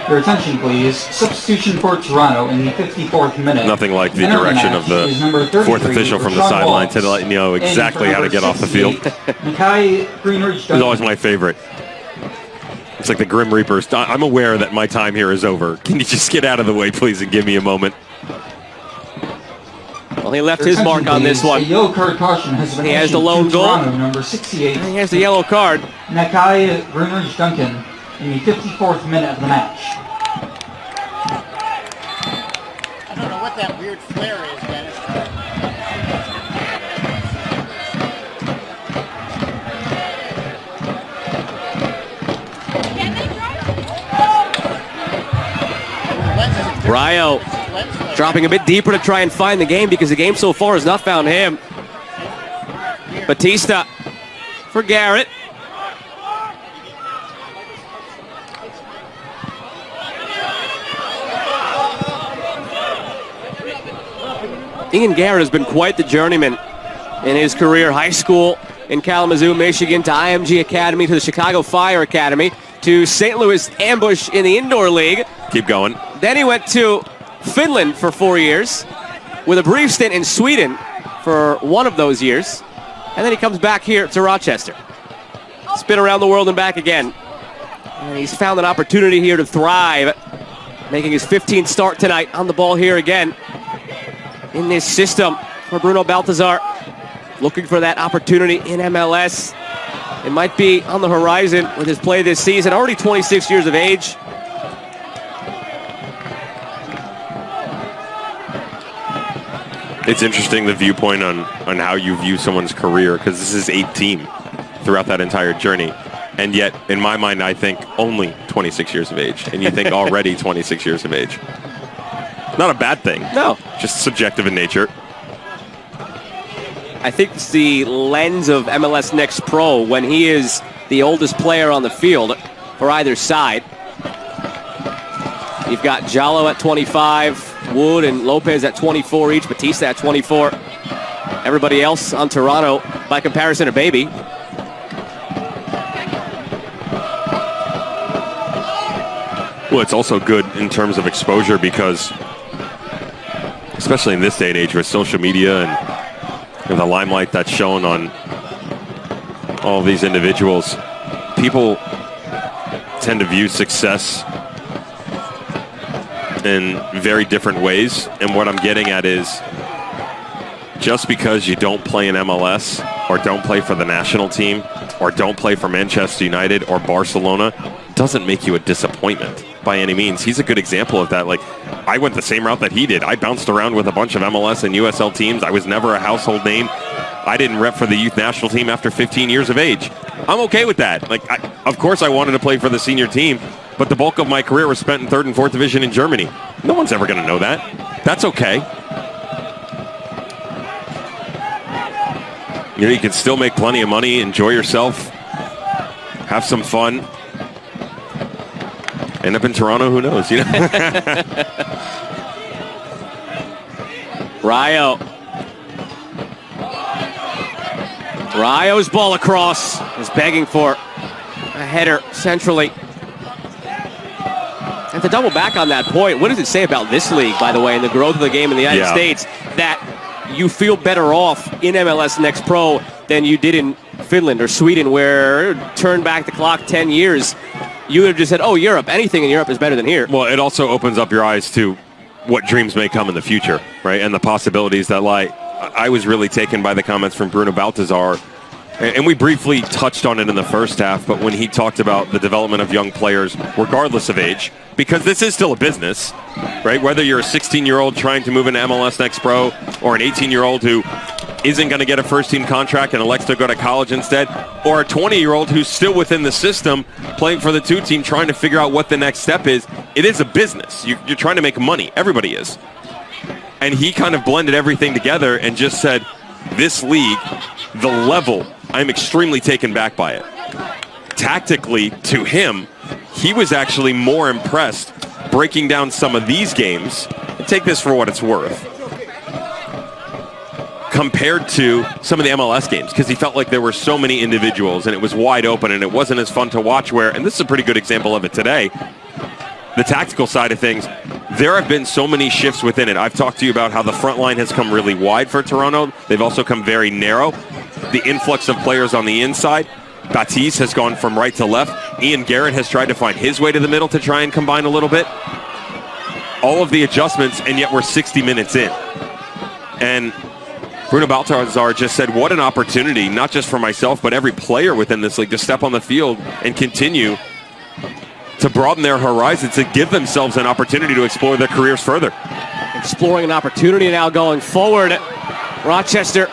Speaker 12: Your attention, please. Substitution for Toronto in the 54th minute.
Speaker 1: Nothing like the direction of the 4th official from the sideline to let you know exactly how to get off the field.
Speaker 12: Nakai Greenidge Duncan.
Speaker 1: It's always my favorite. It's like the Grim Reapers. I'm aware that my time here is over. Can you just get out of the way, please, and give me a moment?
Speaker 2: Well, he left his mark on this one.
Speaker 12: A yellow card caution has been
Speaker 2: he has the lone goal.
Speaker 12: Toronto, number 68.
Speaker 2: He has the yellow card.
Speaker 12: Nakai Greenidge Duncan in the 54th minute of the match.
Speaker 13: I don't know what that weird flare is, Dennis.
Speaker 2: Rayo dropping a bit deeper to try and find the game because the game so far has not found him. Batista for Garrett. Ian Garrett has been quite the journeyman in his career. High school in Kalamazoo, Michigan, to IMG Academy, to the Chicago Fire Academy, to St. Louis Ambush in the Indoor League.
Speaker 1: Keep going.
Speaker 2: Then he went to Finland for 4 years, with a brief stint in Sweden for one of those years. And then he comes back here to Rochester. Spin around the world and back again. And he's found an opportunity here to thrive, making his 15th start tonight on the ball here again in this system for Bruno Baltazar. Looking for that opportunity in MLS. It might be on the horizon with his play this season. Already 26 years of age.
Speaker 1: It's interesting, the viewpoint on how you view someone's career, because this is 8 team throughout that entire journey. And yet, in my mind, I think only 26 years of age. And you think already 26 years of age. Not a bad thing.
Speaker 2: No.
Speaker 1: Just subjective in nature.
Speaker 2: I think it's the lens of MLS Next Pro when he is the oldest player on the field for either side. You've got Jallo at 25, Wood and Lopez at 24 each, Batista at 24. Everybody else on Toronto, by comparison, a baby.
Speaker 1: Well, it's also good in terms of exposure because, especially in this day and age with social media and the limelight that's shown on all of these individuals, people tend to view success in very different ways. And what I'm getting at is, just because you don't play in MLS or don't play for the national team or don't play for Manchester United or Barcelona doesn't make you a disappointment by any means. He's a good example of that. Like, I went the same route that he did. I bounced around with a bunch of MLS and USL teams. I was never a household name. I didn't rep for the youth national team after 15 years of age. I'm okay with that. Like, of course I wanted to play for the senior team, but the bulk of my career was spent in 3rd and 4th division in Germany. No one's ever going to know that. That's okay. You know, you can still make plenty of money, enjoy yourself, have some fun. End up in Toronto, who knows, you know?
Speaker 2: Rayo. Rayo's ball across. Is begging for a header centrally. And to double back on that point, what does it say about this league, by the way, and the growth of the game in the United States, that you feel better off in MLS Next Pro than you did in Finland or Sweden, where turn back the clock 10 years, you would have just said, oh, Europe, anything in Europe is better than here.
Speaker 1: Well, it also opens up your eyes to what dreams may come in the future, right? And the possibilities that lie. I was really taken by the comments from Bruno Baltazar, and we briefly touched on it in the first half, but when he talked about the development of young players, regardless of age, because this is still a business, right? Whether you're a 16-year-old trying to move into MLS Next Pro or an 18-year-old who isn't going to get a first-team contract and elects to go to college instead, or a 20-year-old who's still within the system playing for the 2-team trying to figure out what the next step is, it is a business. You're trying to make money. Everybody is. And he kind of blended everything together and just said, this league, the level, I'm extremely taken back by it. Tactically, to him, he was actually more impressed breaking down some of these games, and take this for what it's worth, compared to some of the MLS games, because he felt like there were so many individuals and it was wide open and it wasn't as fun to watch where, and this is a pretty good example of it today, the tactical side of things, there have been so many shifts within it. I've talked to you about how the front line has come really wide for Toronto. They've also come very narrow. The influx of players on the inside. Baptiste has gone from right to left. Ian Garrett has tried to find his way to the middle to try and combine a little bit. All of the adjustments, and yet we're 60 minutes in. And Bruno Baltazar just said, what an opportunity, not just for myself, but every player within this league to step on the field and continue to broaden their horizons, to give themselves an opportunity to explore their careers further.
Speaker 2: Exploring an opportunity now going forward. Rochester.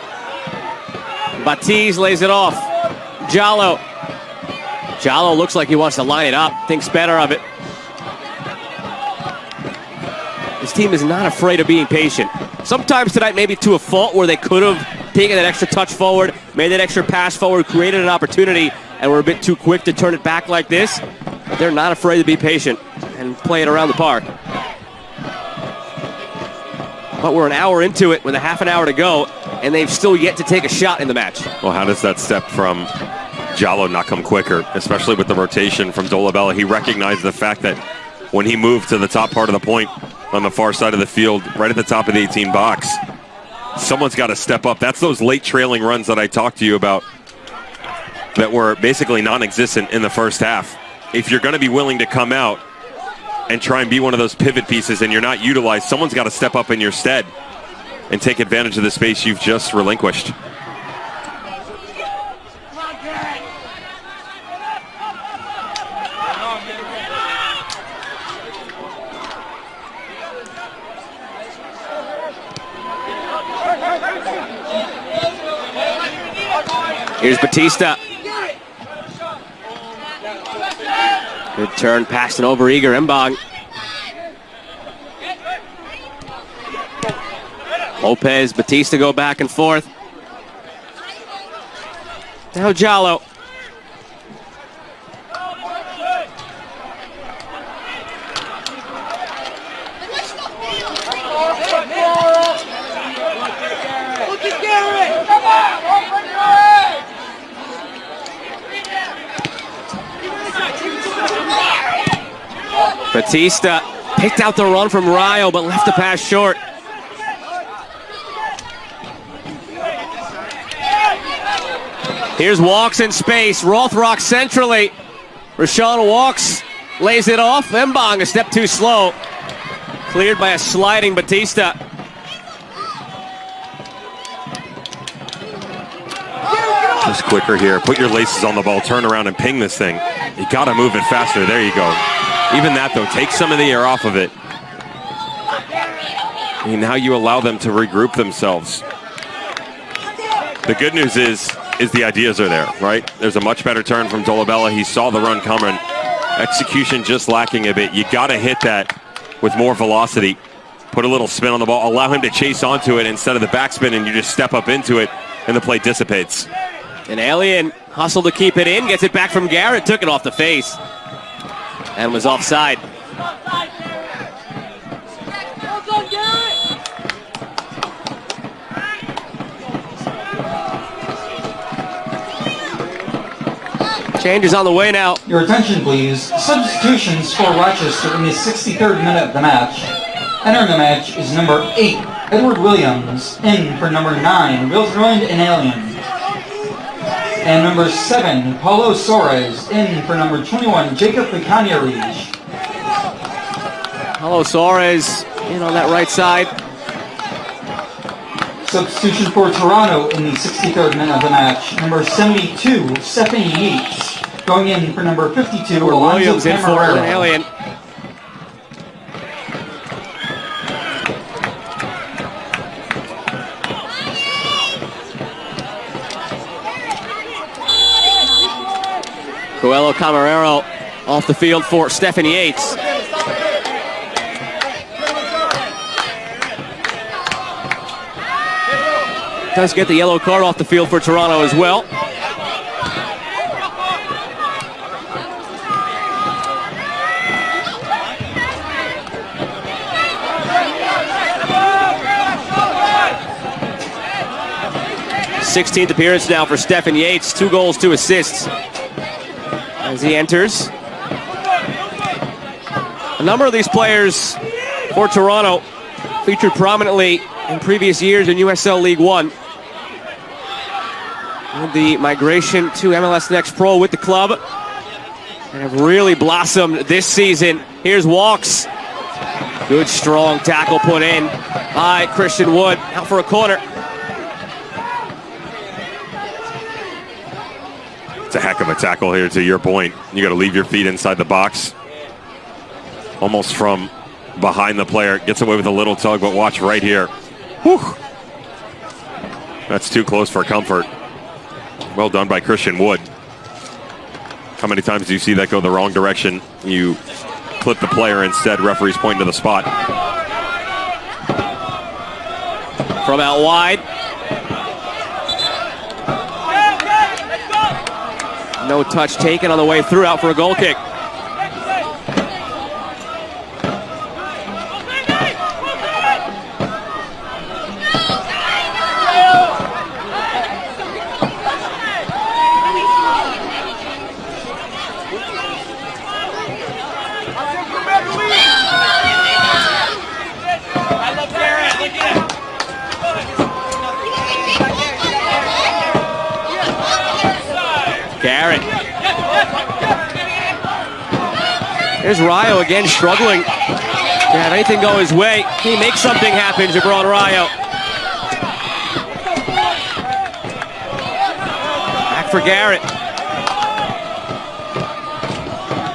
Speaker 2: Baptiste lays it off. Jallo. Jallo looks like he wants to line it up, thinks better of it. This team is not afraid of being patient. Sometimes tonight, maybe to a fault, where they could have taken that extra touch forward, made that extra pass forward, created an opportunity, and were a bit too quick to turn it back like this. But they're not afraid to be patient and play it around the park. But we're an hour into it with a half an hour to go, and they've still yet to take a shot in the match.
Speaker 1: Well, how does that step from Jallo not come quicker, especially with the rotation from Dolabella? He recognized the fact that when he moved to the top part of the point on the far side of the field, right at the top of the 18 box, someone's got to step up. That's those late trailing runs that I talked to you about that were basically non-existent in the first half. If you're going to be willing to come out and try and be one of those pivot pieces and you're not utilized, someone's got to step up in your stead and take advantage of the space you've just relinquished.
Speaker 2: Here's Batista. Good turn, passed an over-eager Mbong. Lopez, Batista go back and forth. Now Jallo. Batista picked out the run from Rayo, but left the pass short. Here's Walks in space. Rothrock centrally. Rashawn Walks lays it off. Mbong a step too slow. Cleared by a sliding Batista.
Speaker 1: Just quicker here. Put your laces on the ball. Turn around and ping this thing. You got to move it faster. There you go. Even that, though, take some of the air off of it. And now you allow them to regroup themselves. The good news is the ideas are there, right? There's a much better turn from Dolabella. He saw the run coming. Execution just lacking a bit. You got to hit that with more velocity. Put a little spin on the ball. Allow him to chase onto it instead of the backspin, and you just step up into it, and the play dissipates.
Speaker 2: And Alien hustled to keep it in. Gets it back from Garrett. Took it off the face. And was offside. Changes on the way now.
Speaker 12: Your attention, please. Substitutions for Rochester in the 63rd minute of the match. Entering the match is number 8, Edward Williams. In for number 9, Will Joined and Alien. And number 7, Paulo Soares, in for number 21, Jacob Picanierich.
Speaker 2: Paulo Soares in on that right side.
Speaker 12: Substitution for Toronto in the 63rd minute of the match. Number 72, Stephanie Yates. Going in for number 52, Orlando
Speaker 2: Williams in for an alien. Coelho Camarero off the field for Stephanie Yates. Does get the yellow card off the field for Toronto as well. Sixteenth appearance now for Stephen Yates. 2 goals, 2 assists as he enters. A number of these players for Toronto featured prominently in previous years in USL League One. And the migration to MLS Next Pro with the club and have really blossomed this season. Here's Walks. Good strong tackle put in by Christian Wood. Out for a corner.
Speaker 1: It's a heck of a tackle here, to your point. You got to leave your feet inside the box. Almost from behind the player. Gets away with a little tug, but watch right here. Whew. That's too close for comfort. Well done by Christian Wood. How many times do you see that go the wrong direction? You clip the player instead, referees point to the spot.
Speaker 2: From out wide. No touch taken on the way through, out for a goal kick. Garrett. There's Rayo again, struggling to have anything go his way. He makes something happen, Jabron Rayo. Back for Garrett.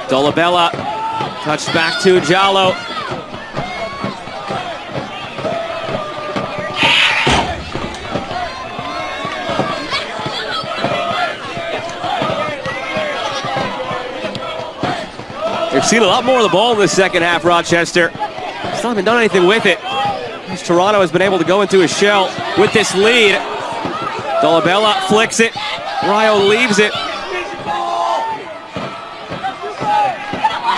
Speaker 2: Dolabella. Touched back to Jallo. They've seen a lot more of the ball in the second half, Rochester. Still haven't done anything with it. As Toronto has been able to go into his shell with this lead. Dolabella flicks it. Rayo leaves it.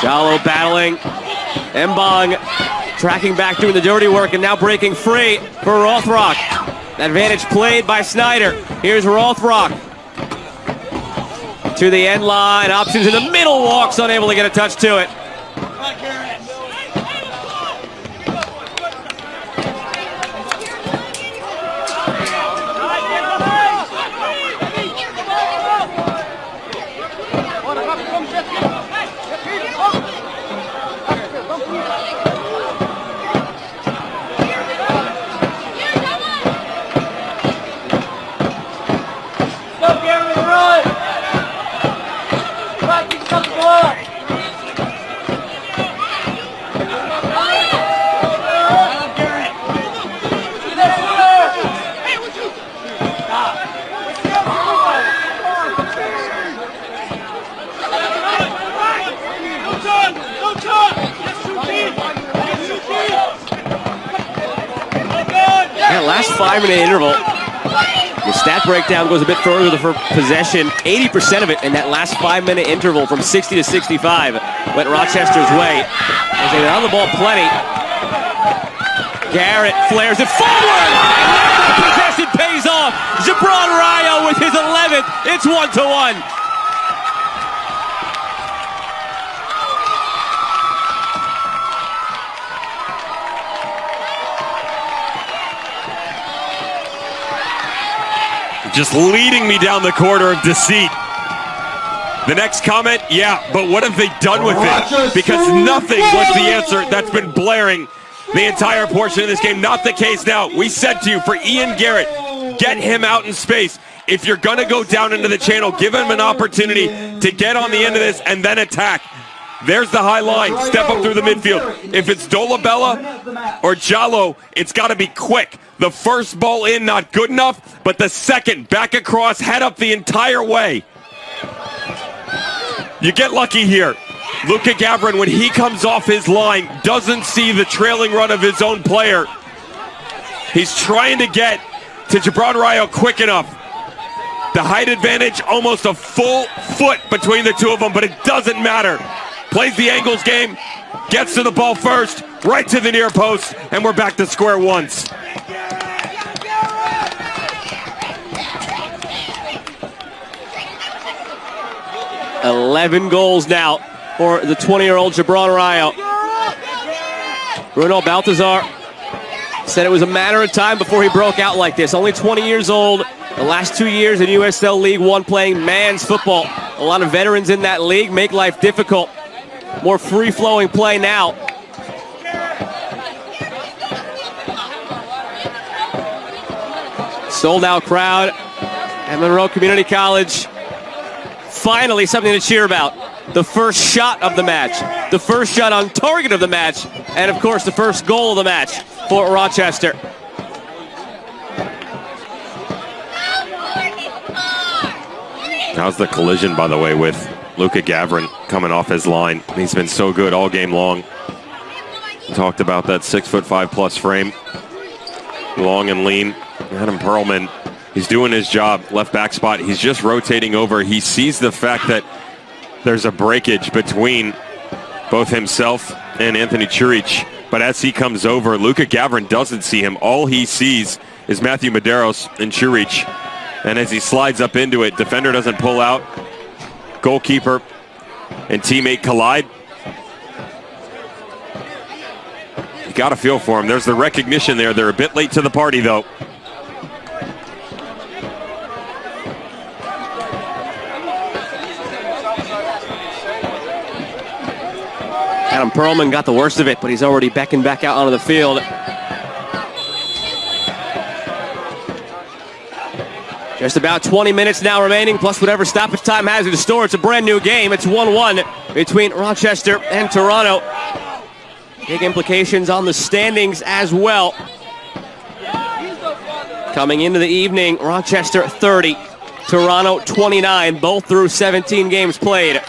Speaker 2: Jallo battling. Mbong tracking back, doing the dirty work, and now breaking free for Rothrock. Advantage played by Snyder. Here's Rothrock. To the end line, options in the middle, Walks unable to get a touch to it. That last 5-minute interval, the stat breakdown goes a bit further for possession. 80% of it in that last 5-minute interval from 60 to 65 went Rochester's way. As they got on the ball plenty. Garrett flares it forward! The possession pays off! Jabron Rayo with his 11th. It's 1-1.
Speaker 1: just leading me down the corridor of deceit. The next comment, yeah, but what have they done with it? Because nothing was the answer that's been blaring the entire portion of this game. Not the case now. We said to you, for Ian Garrett, get him out in space. If you're going to go down into the channel, give him an opportunity to get on the end of this and then attack. There's the high line. Step up through the midfield. If it's Dolabella or Jallo, it's got to be quick. The first ball in, not good enough, but the second, back across, head up the entire way. You get lucky here. Luka Gavrin, when he comes off his line, doesn't see the trailing run of his own player. He's trying to get to Gibran Rayo quick enough. The height advantage, almost a full foot between the two of them, but it doesn't matter. Plays the angles game, gets to the ball first, right to the near post, and we're back to square ones.
Speaker 2: $11 goals now for the 20-year-old Gibran Rayo. Bruno Baltazar said it was a matter of time before he broke out like this. Only 20 years old. The last 2 years in USL League One playing man's football. A lot of veterans in that league make life difficult. More free-flowing play now. Sold-out crowd at Monroe Community College. Finally, something to cheer about. The first shot of the match. The first shot on target of the match. And, of course, the first goal of the match for Rochester.
Speaker 1: How's the collision, by the way, with Luka Gavrin coming off his line? He's been so good all game long. Talked about that 6'5" plus frame. Long and lean. Adam Perlman, he's doing his job. Left back spot. He's just rotating over. He sees the fact that there's a breakage between both himself and Anthony Churich. But as he comes over, Luka Gavrin doesn't see him. All he sees is Matthew Medeiros and Churich. And as he slides up into it, defender doesn't pull out. Goalkeeper and teammate collide. You got to feel for him. There's the recognition there. They're a bit late to the party, though.
Speaker 2: Adam Perlman got the worst of it, but he's already beckoned back out onto the field. Just about 20 minutes now remaining, plus whatever stoppage time has in store. It's a brand new game. It's 1-1 between Rochester and Toronto. Big implications on the standings as well. Coming into the evening, Rochester 30, Toronto 29, both through 17 games played.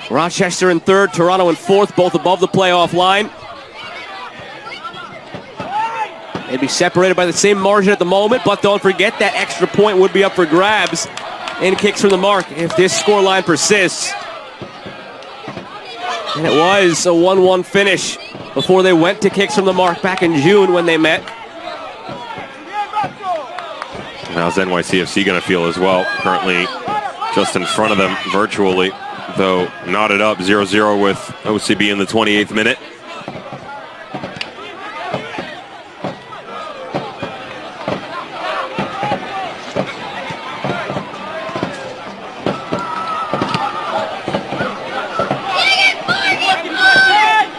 Speaker 2: Rochester in third, Toronto in fourth, both above the playoff line. They'd be separated by the same margin at the moment, but don't forget that extra point would be up for grabs in kicks from the mark if this scoreline persists. And it was a 1-1 finish before they went to kicks from the mark back in June when they met.
Speaker 1: How's NYCFC going to feel as well? Currently just in front of them virtually, though knotted up 0-0 with OCB in the 28th minute.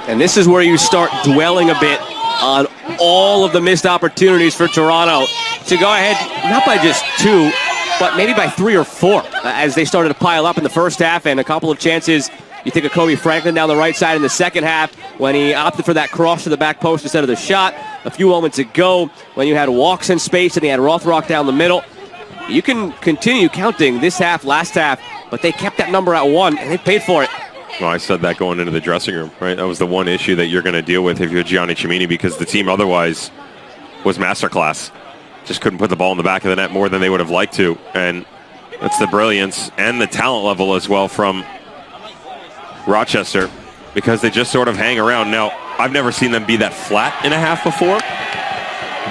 Speaker 2: And this is where you start dwelling a bit on all of the missed opportunities for Toronto to go ahead, not by just 2, but maybe by 3 or 4, as they started to pile up in the first half, and a couple of chances. You think of Kobe Franklin down the right side in the second half when he opted for that cross to the back post instead of the shot. A few moments ago when you had walks in space and he had Rothrock down the middle. You can continue counting this half, last half, but they kept that number at 1, and they paid for it.
Speaker 1: Well, I said that going into the dressing room, right? That was the one issue that you're going to deal with if you're Gianni Cimini, because the team otherwise was masterclass. Just couldn't put the ball in the back of the net more than they would have liked to. And that's the brilliance and the talent level as well from Rochester, because they just sort of hang around. Now, I've never seen them be that flat in a half before,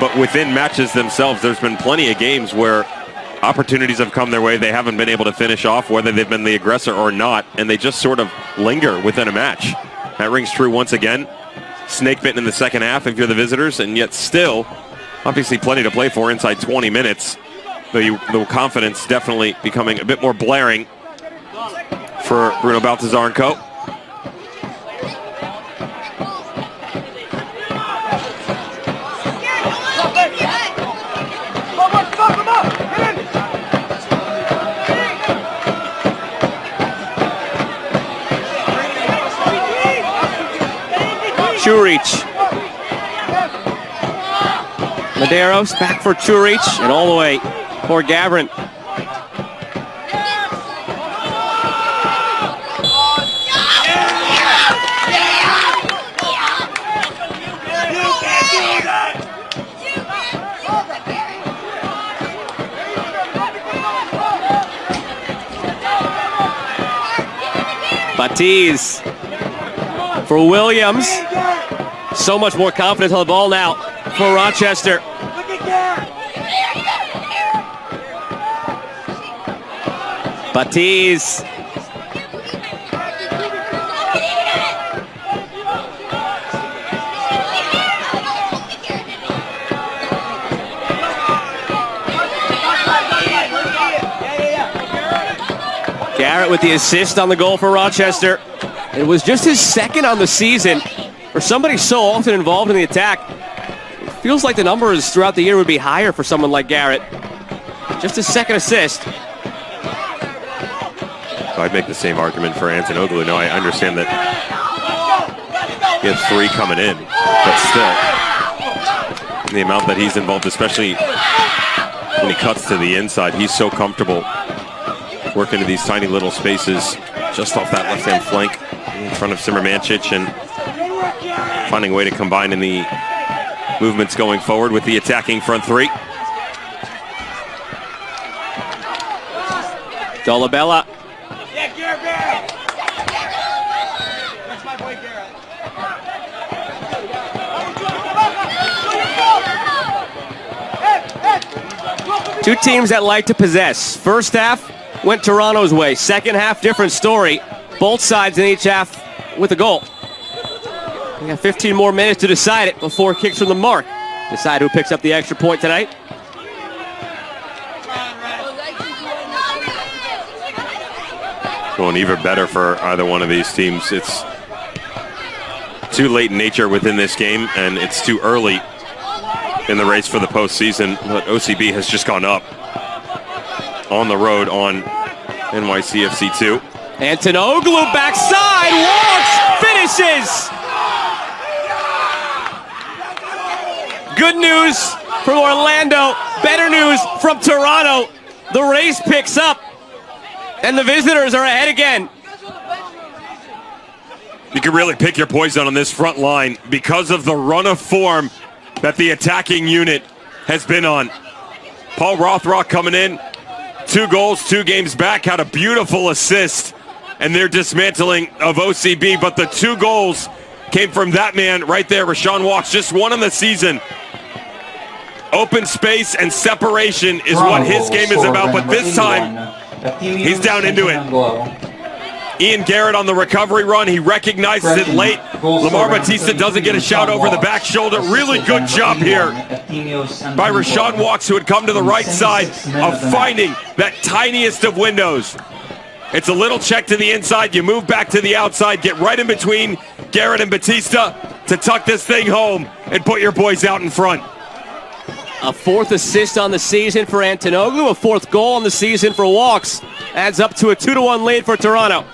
Speaker 1: but within matches themselves, there's been plenty of games where opportunities have come their way. They haven't been able to finish off, whether they've been the aggressor or not, and they just sort of linger within a match. That rings true once again. Snake bitten in the second half if you're the visitors, and yet still Obviously plenty to play for inside 20 minutes. The confidence definitely becoming a bit more blaring for Bruno Baltazar and co.
Speaker 2: Churich. Medeiros back for Churich and all the way for Gavrin. Batiz for Williams. So much more confidence on the ball now for Rochester. Batiz. Garrett with the assist on the goal for Rochester. It was just his second on the season. For somebody so often involved in the attack, it feels like the numbers throughout the year would be higher for someone like Garrett. Just his second assist.
Speaker 1: I'd make the same argument for Antonoglu. No, I understand that he had 3 coming in, but still, the amount that he's involved, especially when he cuts to the inside, he's so comfortable working into these tiny little spaces just off that left-hand flank in front of Simmermancic and finding a way to combine in the movements going forward with the attacking front 3.
Speaker 2: Dolabella.
Speaker 10: That's my boy Garrett.
Speaker 2: Two teams that like to possess. First half went Toronto's way. Second half, different story. Both sides in each half with a goal. We got 15 more minutes to decide it before kicks from the mark. Decide who picks up the extra point tonight.
Speaker 1: Going even better for either one of these teams. It's too late in nature within this game, and it's too early in the race for the postseason. But OCB has just gone up on the road on NYCFC2.
Speaker 2: Antonoglu backside, walks, finishes! Good news from Orlando, better news from Toronto. The race picks up, and the visitors are ahead again.
Speaker 1: You can really pick your poison on this front line because of the run of form that the attacking unit has been on. Paul Rothrock coming in, 2 goals, 2 games back, had a beautiful assist, and their dismantling of OCB, but the 2 goals came from that man right there, Rashawn Walks, just 1 in the season. Open space and separation is what his game is about, but this time, he's down into it. Ian Garrett on the recovery run. He recognizes it late. Lamar Batista doesn't get a shout over the back shoulder. Really good job here by Rashawn Walks, who had come to the right side of finding that tiniest of windows. It's a little check to the inside. You move back to the outside. Get right in between Garrett and Batista to tuck this thing home and put your boys out in front.
Speaker 2: A 4th assist on the season for Antonoglu, a 4th goal on the season for Walks. Adds up to a 2-1 lead for Toronto.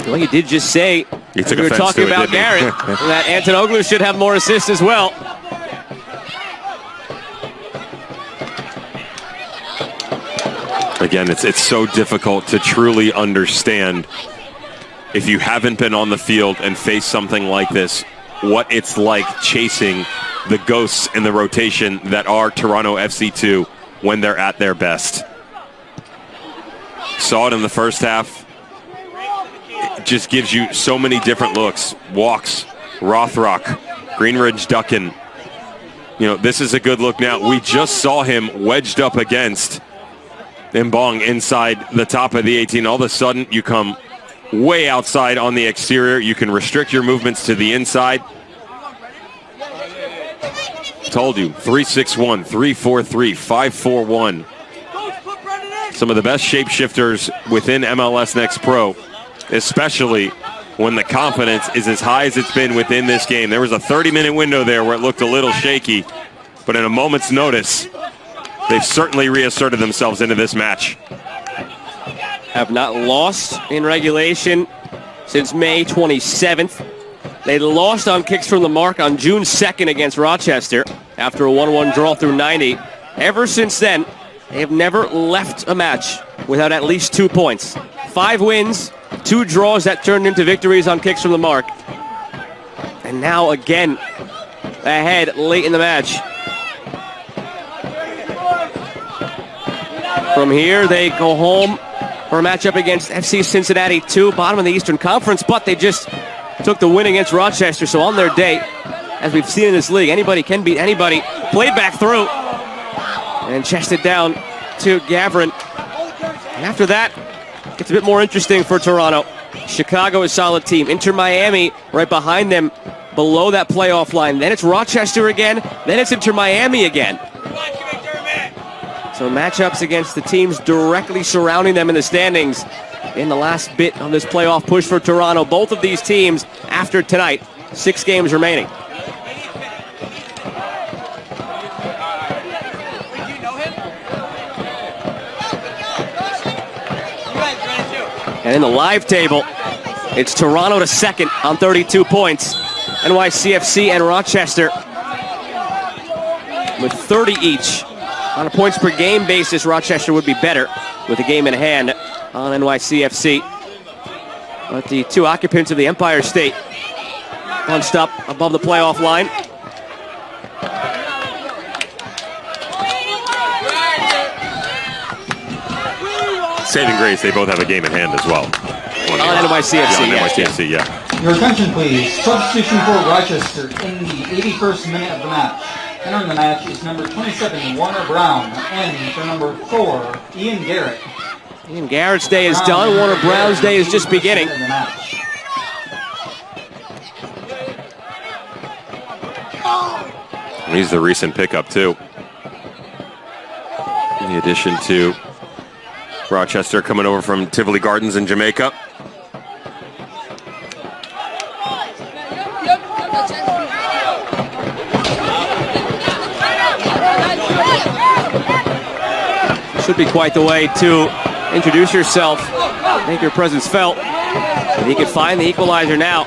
Speaker 2: Well, you did just say, we were talking about Garrett, that Antonoglu should have more assists as well.
Speaker 1: Again, it's so difficult to truly understand, if you haven't been on the field and faced something like this, what it's like chasing the ghosts in the rotation that are Toronto FC2 when they're at their best. Saw it in the first half. It just gives you so many different looks. Walks, Rothrock, Greenridge ducking. You know, this is a good look now. We just saw him wedged up against Mbong inside the top of the 18. All of a sudden, you come way outside on the exterior. You can restrict your movements to the inside. Told you, 3-6-1, 3-4-3, 5-4-1. Some of the best shapeshifters within MLS Next Pro, especially when the confidence is as high as it's been within this game. There was a 30-minute window there where it looked a little shaky, but in a moment's notice, they've certainly reasserted themselves into this match.
Speaker 2: Have not lost in regulation since May 27th. They lost on kicks from the mark on June 2nd against Rochester after a 1-1 draw through 90. Ever since then, they have never left a match without at least 2 points. 5 wins, 2 draws that turned into victories on kicks from the mark. And now again, ahead late in the match. From here, they go home for a matchup against FC Cincinnati 2, bottom of the Eastern Conference, but they just took the win against Rochester. So on their day, as we've seen in this league, anybody can beat anybody. Played back through and chested down to Gavrin. And after that, it gets a bit more interesting for Toronto. Chicago is a solid team. Inter Miami right behind them below that playoff line. Then it's Rochester again. Then it's Inter Miami again. So matchups against the teams directly surrounding them in the standings in the last bit of this playoff push for Toronto. Both of these teams after tonight, 6 games remaining. And in the live table, it's Toronto to second on 32 points. NYCFC and Rochester with 30 each. On a points per game basis, Rochester would be better with a game in hand on NYCFC. But the 2 occupants of the Empire State bunched up above the playoff line.
Speaker 1: Saving grace, they both have a game in hand as well.
Speaker 2: On NYCFC,
Speaker 1: yeah. NYCFC, yeah.
Speaker 12: Your attention, please. Substitution for Rochester in the 81st minute of the match. Entering the match is number 27, Warner Brown, and for number 4, Ian Garrett.
Speaker 2: Ian Garrett's day is done. Warner Brown's day is just beginning.
Speaker 1: He's the recent pickup, too. In addition to Rochester coming over from Tivoli Gardens in Jamaica.
Speaker 2: Should be quite the way to introduce yourself, make your presence felt. And he could find the equalizer now.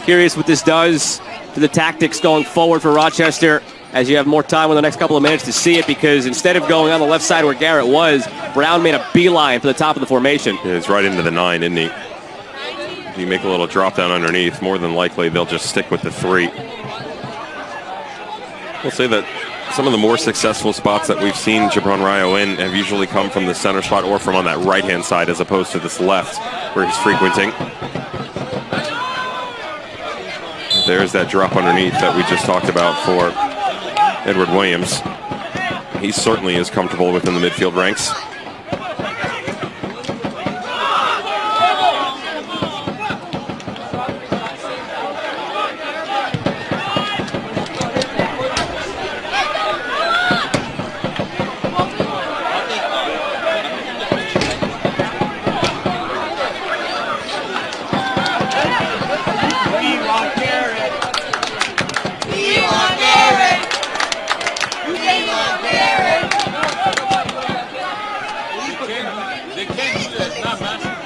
Speaker 2: Curious what this does to the tactics going forward for Rochester as you have more time in the next couple of minutes to see it, because instead of going on the left side where Garrett was, Brown made a beeline for the top of the formation.
Speaker 1: Yeah, it's right into the 9, isn't he? If you make a little drop down underneath, more than likely they'll just stick with the 3. We'll say that some of the more successful spots that we've seen Gibran Rayo in have usually come from the center spot or from on that right-hand side as opposed to this left where he's frequenting. There's that drop underneath that we just talked about for Edward Williams. He certainly is comfortable within the midfield ranks.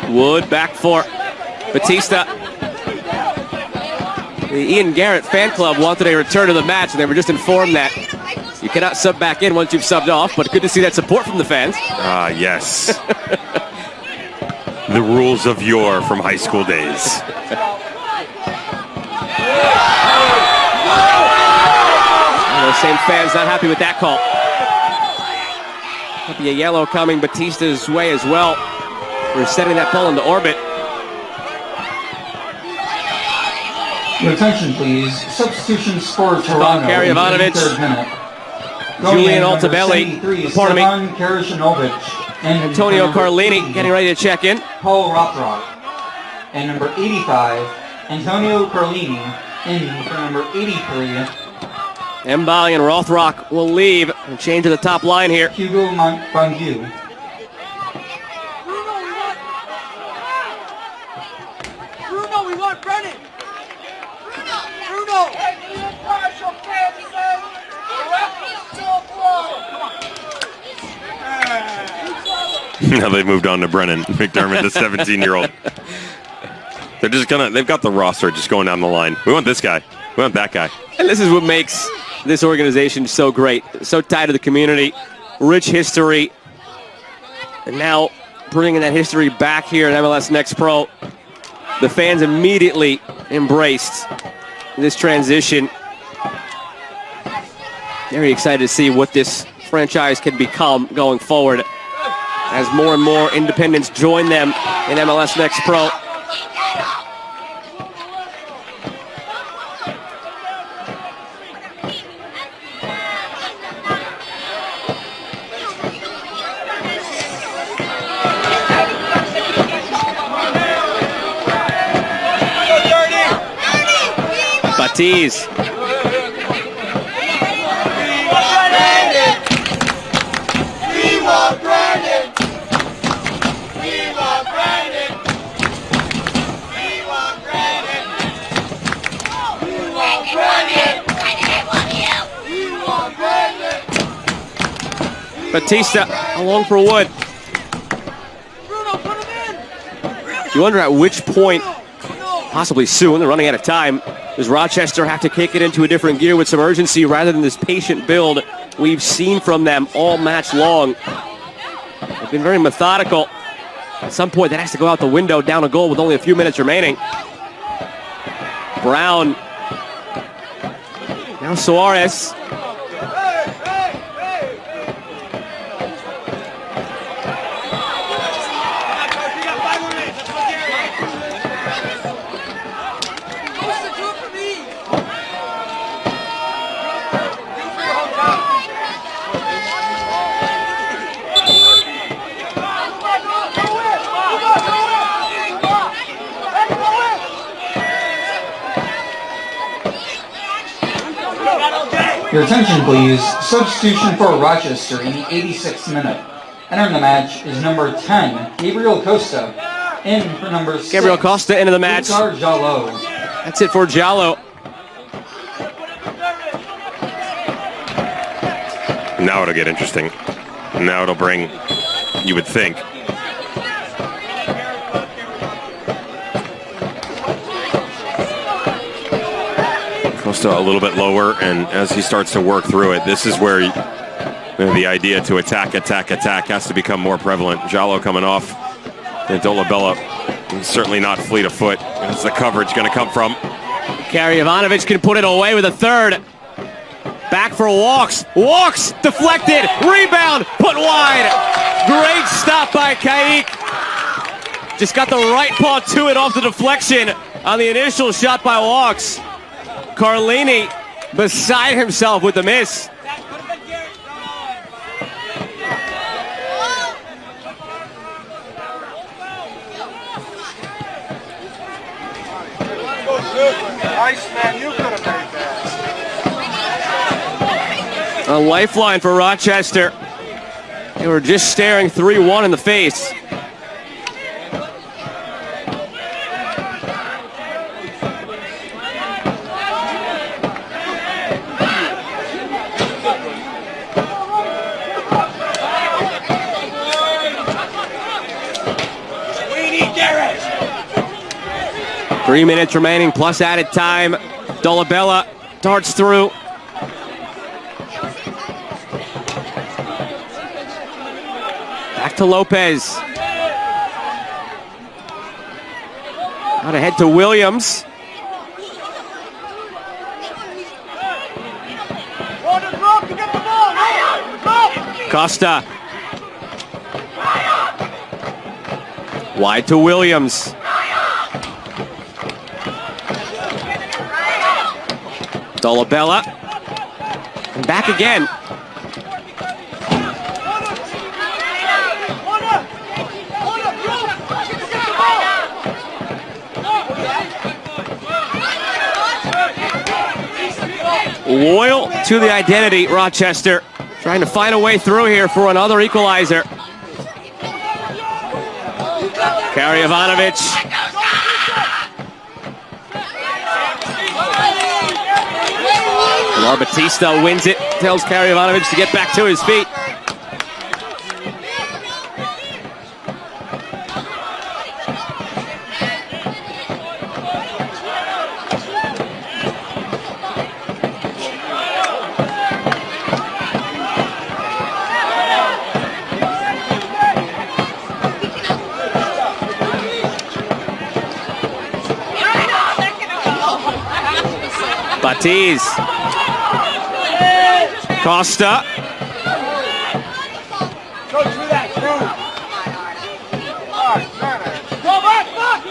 Speaker 2: Wood back for Batista. The Ian Garrett fan club wanted a return to the match, and they were just informed that you cannot sub back in once you've subbed off, but good to see that support from the fans.
Speaker 1: Ah, yes. The rules of yore from high school days.
Speaker 2: Those same fans not happy with that call. Might be a yellow coming Batista's way as well. We're setting that ball into orbit.
Speaker 12: Your attention, please. Substitutions for Toronto.
Speaker 2: Gary Ivanovic. Julian Altabelli. Pardon me. Antonio Carlini getting ready to check in.
Speaker 12: Paul Rothrock. And number 85, Antonio Carlini in for number 83.
Speaker 2: Mbali and Rothrock will leave and change to the top line here.
Speaker 12: Hugo Bangu.
Speaker 10: Bruno, we want Brennan. Bruno.
Speaker 1: Now they've moved on to Brennan McDermott, the 17-year-old. They've got the roster just going down the line. We want this guy. We want that guy.
Speaker 2: And this is what makes this organization so great. So tied to the community, rich history. And now bringing that history back here at MLS Next Pro. The fans immediately embraced this transition. Very excited to see what this franchise can become going forward as more and more independents join them in MLS Next Pro. Batiz. Batista along for Wood. You wonder at which point, possibly soon, they're running out of time, does Rochester have to kick it into a different gear with some urgency rather than this patient build we've seen from them all match long. They've been very methodical. At some point, that has to go out the window, down a goal with only a few minutes remaining. Brown. Now Suarez.
Speaker 12: Your attention, please. Substitution for Rochester in the 86th minute. Entering the match is number 10, Gabriel Costa. In for number 6.
Speaker 2: Gabriel Costa into the match.
Speaker 12: Jallo.
Speaker 2: That's it for Jallo.
Speaker 1: Now it'll get interesting. Now it'll bring, you would think. Costa a little bit lower, and as he starts to work through it, this is where the idea to attack has to become more prevalent. Jallo coming off, and Dolabella certainly not fleet of foot. That's the coverage going to come from.
Speaker 2: Kari Ivanovic can put it away with a third. Back for Walks. Walks deflected. Rebound put wide. Great stop by Kaik. Just got the right paw to it off the deflection on the initial shot by Walks. Carlini beside himself with the miss.
Speaker 8: Nice, man. You could have made that.
Speaker 2: A lifeline for Rochester. They were just staring 3-1 in the face.
Speaker 10: We need Garrett.
Speaker 2: 3 minutes remaining plus added time. Dolabella darts through. Back to Lopez. Out ahead to Williams. Costa. Wide to Williams. Dolabella. And back again. loyal to the identity, Rochester. Trying to find a way through here for another equalizer. Karyavanovic. Lamar Batista wins it, tells Karyavanovic to get back to his feet. Batiz. Costa.
Speaker 8: Go through that, through. Go back, back!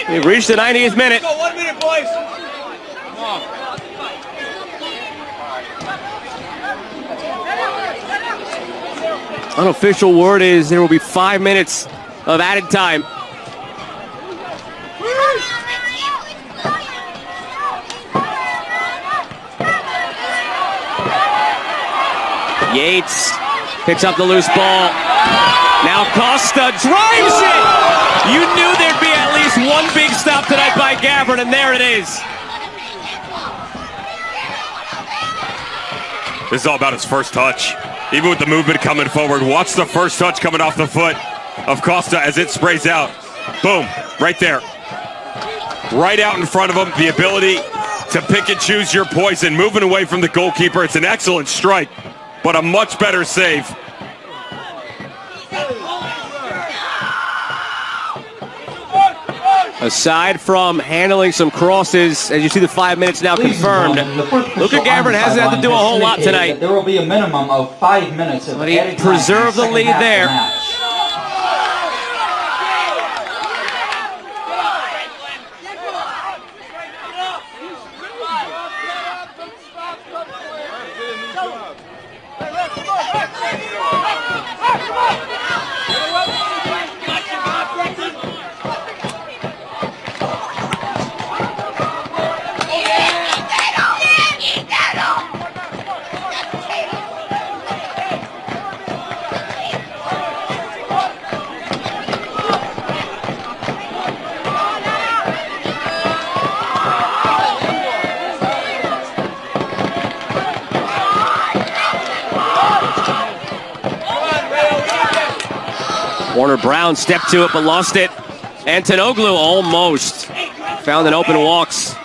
Speaker 2: We've reached the 90th minute.
Speaker 8: Go 1 minute, boys.
Speaker 2: Unofficial word is there will be 5 minutes of added time. Yates picks up the loose ball. Now Costa drives it! You knew there'd be at least one big stop tonight by Gavin, and there it is.
Speaker 1: This is all about his first touch. Even with the movement coming forward, watch the first touch coming off the foot of Costa as it sprays out. Boom, right there. Right out in front of him, the ability to pick and choose your poison, moving away from the goalkeeper. It's an excellent strike, but a much better save.
Speaker 2: Aside from handling some crosses, as you see the 5 minutes now confirmed, Luka Gavin hasn't had to do a whole lot tonight.
Speaker 12: There will be a minimum of 5 minutes of
Speaker 2: but he
Speaker 12: added time
Speaker 2: preserved the
Speaker 12: in
Speaker 2: lead
Speaker 12: second half
Speaker 2: there.
Speaker 12: of the match.
Speaker 2: Warner Brown stepped to it but lost it. Antonoglu almost found an open walks.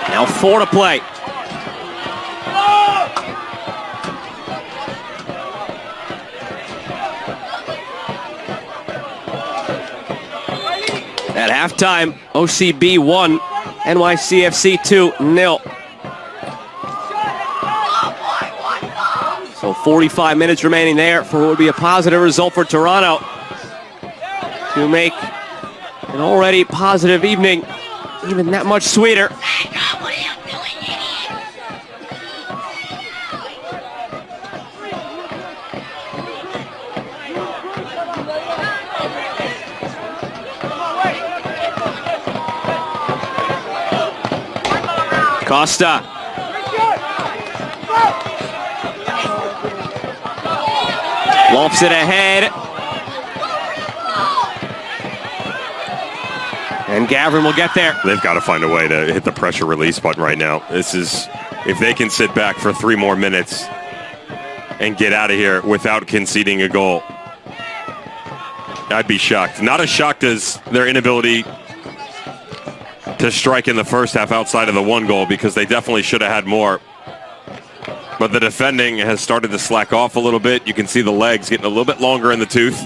Speaker 2: Now 4 to play. At halftime, OCB 1, NYCFC 2-0. So 45 minutes remaining there for what would be a positive result for Toronto to make an already positive evening even that much sweeter. Costa. Lofts it ahead. And Gavin will get there.
Speaker 1: They've got to find a way to hit the pressure release button right now. This is, if they can sit back for 3 more minutes and get out of here without conceding a goal, I'd be shocked. Not as shocked as their inability to strike in the first half outside of the 1 goal, because they definitely should have had more. But the defending has started to slack off a little bit. You can see the legs getting a little bit longer in the tooth.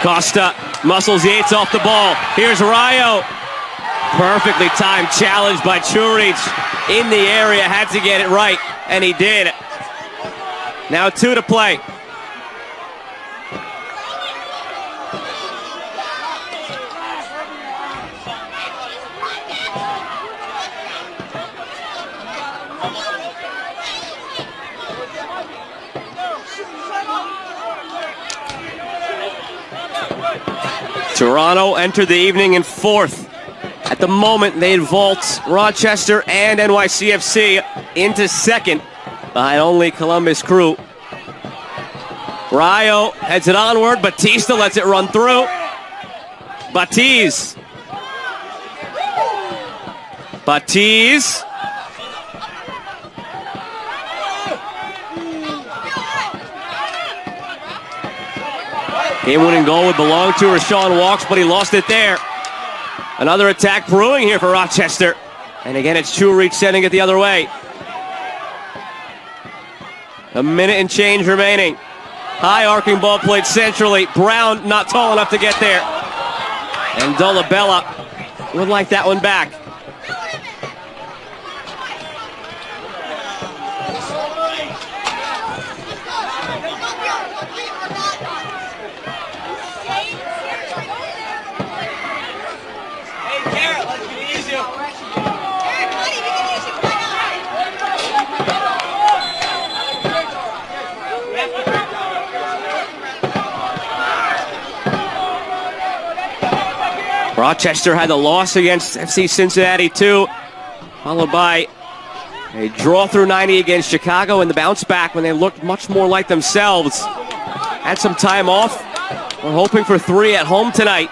Speaker 2: Costa muscles Yates off the ball. Here's Rayo. Perfectly timed challenge by Churic in the area. Had to get it right, and he did. Now 2 to play. Toronto entered the evening in 4th. At the moment, they vault Rochester and NYCFC into 2nd, behind only Columbus Crew. Rayo heads it onward. Batista lets it run through. Batiz. Game-winning goal would belong to Rashawn Walks, but he lost it there. Another attack brewing here for Rochester. And again, it's True Reach sending it the other way. A minute and change remaining. High arcing ball played centrally. Brown not tall enough to get there. And Dolabella would like that one back. Rochester had the loss against FC Cincinnati 2, followed by a draw through 90 against Chicago and the bounce back when they looked much more like themselves. Had some time off. We're hoping for 3 at home tonight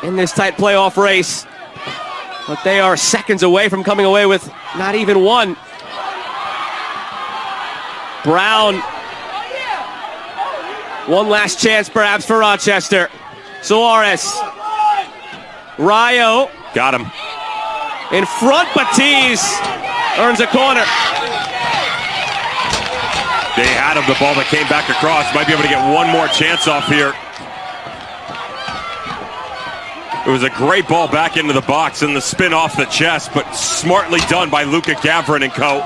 Speaker 2: in this tight playoff race. But they are seconds away from coming away with not even 1. Brown. One last chance perhaps for Rochester. Suarez. Rayo.
Speaker 1: Got him.
Speaker 2: In front, Batiz earns a corner.
Speaker 1: They had him, the ball that came back across. Might be able to get one more chance off here. It was a great ball back into the box and the spin off the chest, but smartly done by Luka Gavrin and co.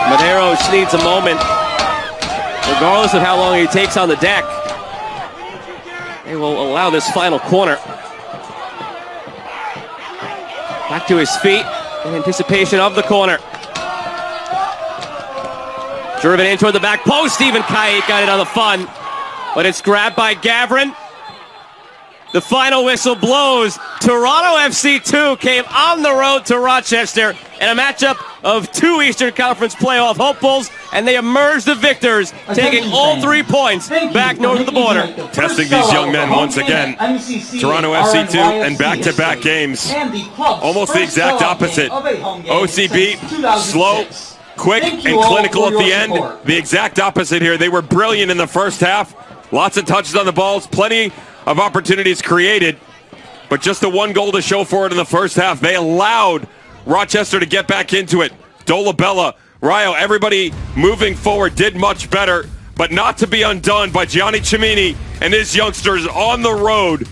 Speaker 2: Medeiros needs a moment, regardless of how long he takes on the deck. They will allow this final corner. Back to his feet in anticipation of the corner. Driven in toward the back post. Stephen Kite got it on the fun, but it's grabbed by Gavrin. The final whistle blows. Toronto FC 2 came on the road to Rochester in a matchup of 2 Eastern Conference playoff hopefuls, and they emerged the victors, taking all 3 points back north of the border.
Speaker 1: Testing these young men once again. Toronto FC 2 and back-to-back games. Almost the exact opposite. OCB, slow, quick, and clinical at the end. The exact opposite here. They were brilliant in the first half. Lots of touches on the balls, plenty of opportunities created, but just the 1 goal to show for it in the first half. They allowed Rochester to get back into it. Dolabella, Rayo, everybody moving forward did much better, but not to be undone by Gianni Cimini and his youngsters on the road